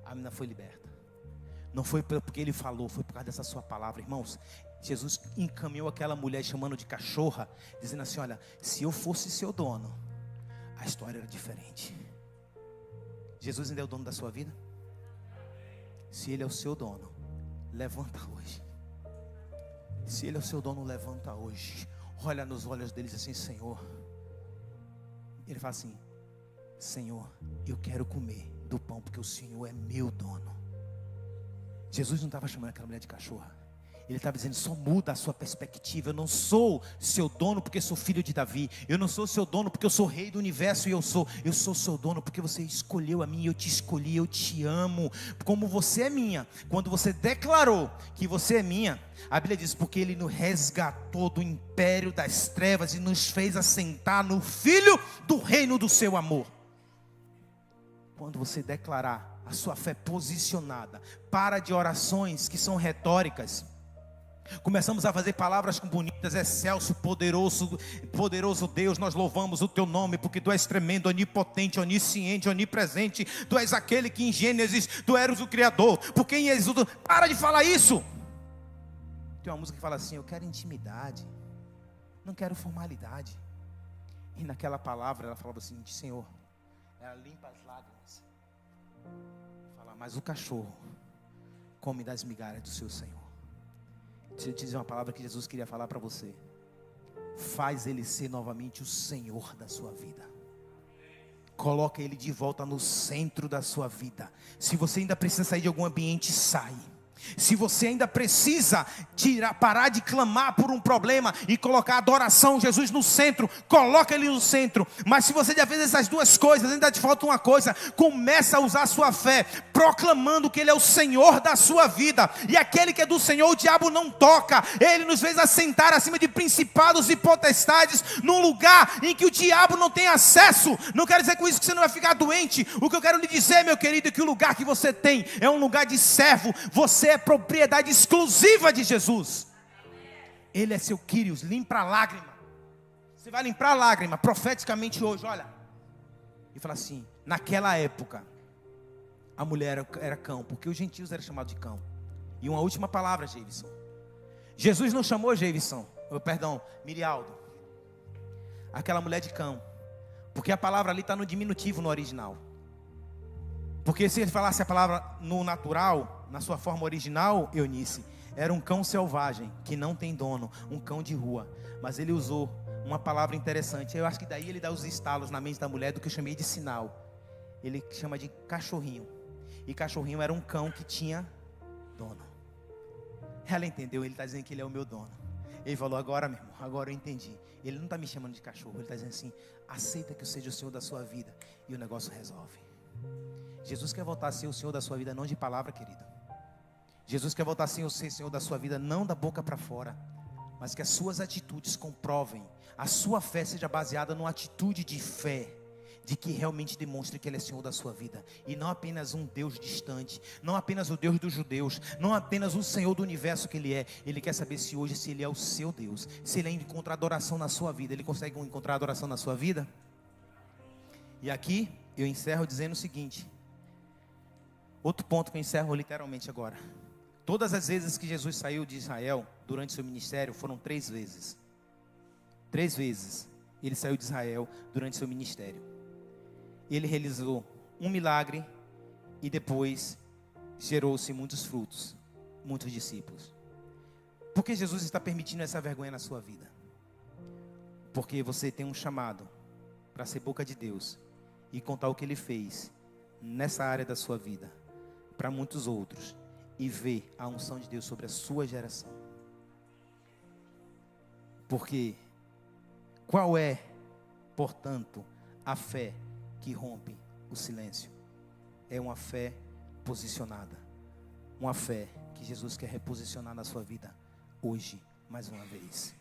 a menina foi liberta. Não foi porque ele falou, foi por causa dessa sua palavra. Irmãos, Jesus encaminhou aquela mulher chamando de cachorra, dizendo assim: olha, se eu fosse seu dono, a história era diferente. Jesus ainda é o dono da sua vida? Se ele é o seu dono, levanta hoje. Se ele é o seu dono, levanta hoje. Olha nos olhos deles assim: Senhor. Ele fala assim: Senhor, eu quero comer do pão, porque o Senhor é meu dono. Jesus não estava chamando aquela mulher de cachorra. Ele estava dizendo: só muda a sua perspectiva. Eu não sou seu dono porque sou filho de Davi. Eu não sou seu dono porque eu sou rei do universo. Eu sou seu dono porque você escolheu a mim. Eu te escolhi, eu te amo. Como você é minha. Quando você declarou que você é minha, a Bíblia diz: porque ele nos resgatou do império das trevas e nos fez assentar no Filho do reino do seu amor. Quando você declarar a sua fé posicionada, para de orações que são retóricas. Começamos a fazer palavras bonitas: excelso, poderoso, poderoso Deus, nós louvamos o teu nome, porque tu és tremendo, onipotente, onisciente, onipresente. Tu és aquele que em Gênesis, tu eras o Criador, porque em Êxodo, para de falar isso. Tem uma música que fala assim: eu quero intimidade, não quero formalidade. E naquela palavra ela falava assim: Senhor, ela limpa as lágrimas. Fala: mas o cachorro come das migalhas do seu Senhor. Deixa eu te dizer uma palavra que Jesus queria falar para você: faz ele ser novamente o Senhor da sua vida. Coloca ele de volta no centro da sua vida. Se você ainda precisa sair de algum ambiente, sai. Se você ainda precisa parar de clamar por um problema e colocar a adoração, Jesus no centro, coloca ele no centro. Mas se você já fez essas duas coisas, ainda te falta uma coisa: começa a usar a sua fé, proclamando que ele é o Senhor da sua vida. E aquele que é do Senhor, o diabo não toca. Ele nos fez assentar acima de principados e potestades, num lugar em que o diabo não tem acesso. Não quero dizer com isso que você não vai ficar doente. O que eu quero lhe dizer, meu querido, é que o lugar que você tem é um lugar de servo. Você é propriedade exclusiva de Jesus. Ele é seu Quírios. Limpa a lágrima. Você vai limpar a lágrima profeticamente hoje, olha. E fala assim: naquela época a mulher era cão, porque os gentios eram chamados de cão. E uma última palavra, Geivson. Jesus não chamou Mirialdo, aquela mulher de cão, porque a palavra ali está no diminutivo no original. Porque se ele falasse a palavra no natural, na sua forma original, Eunice, era um cão selvagem, que não tem dono, um cão de rua. Mas ele usou uma palavra interessante. Eu acho que daí ele dá os estalos na mente da mulher do que eu chamei de sinal. Ele chama de cachorrinho. E cachorrinho era um cão que tinha dono. Ela entendeu, ele está dizendo que ele é o meu dono. Ele falou: agora, meu irmão, agora eu entendi. Ele não está me chamando de cachorro, ele está dizendo assim: aceita que eu seja o Senhor da sua vida, e o negócio resolve. Jesus quer voltar a ser o Senhor da sua vida, não de palavra, querido. Jesus quer voltar a ser o Senhor da sua vida, não da boca para fora, mas que as suas atitudes comprovem, a sua fé seja baseada numa atitude de fé, de que realmente demonstre que Ele é Senhor da sua vida, e não apenas um Deus distante, não apenas o Deus dos judeus, não apenas o Senhor do universo que Ele é. Ele quer saber se hoje, se Ele é o seu Deus, se Ele encontra adoração na sua vida. Ele consegue encontrar adoração na sua vida? E aqui eu encerro dizendo o seguinte, outro ponto que eu encerro literalmente agora. Todas as vezes que Jesus saiu de Israel durante seu ministério, foram 3 vezes. 3 vezes ele saiu de Israel durante seu ministério. Ele realizou um milagre e depois gerou-se muitos frutos, muitos discípulos. Por que Jesus está permitindo essa vergonha na sua vida? Porque você tem um chamado para ser boca de Deus e contar o que Ele fez nessa área da sua vida para muitos outros, e ver a unção de Deus sobre a sua geração. Porque qual é, portanto, a fé que rompe o silêncio? É uma fé reposicionada. Uma fé que Jesus quer reposicionar na sua vida hoje, mais uma vez.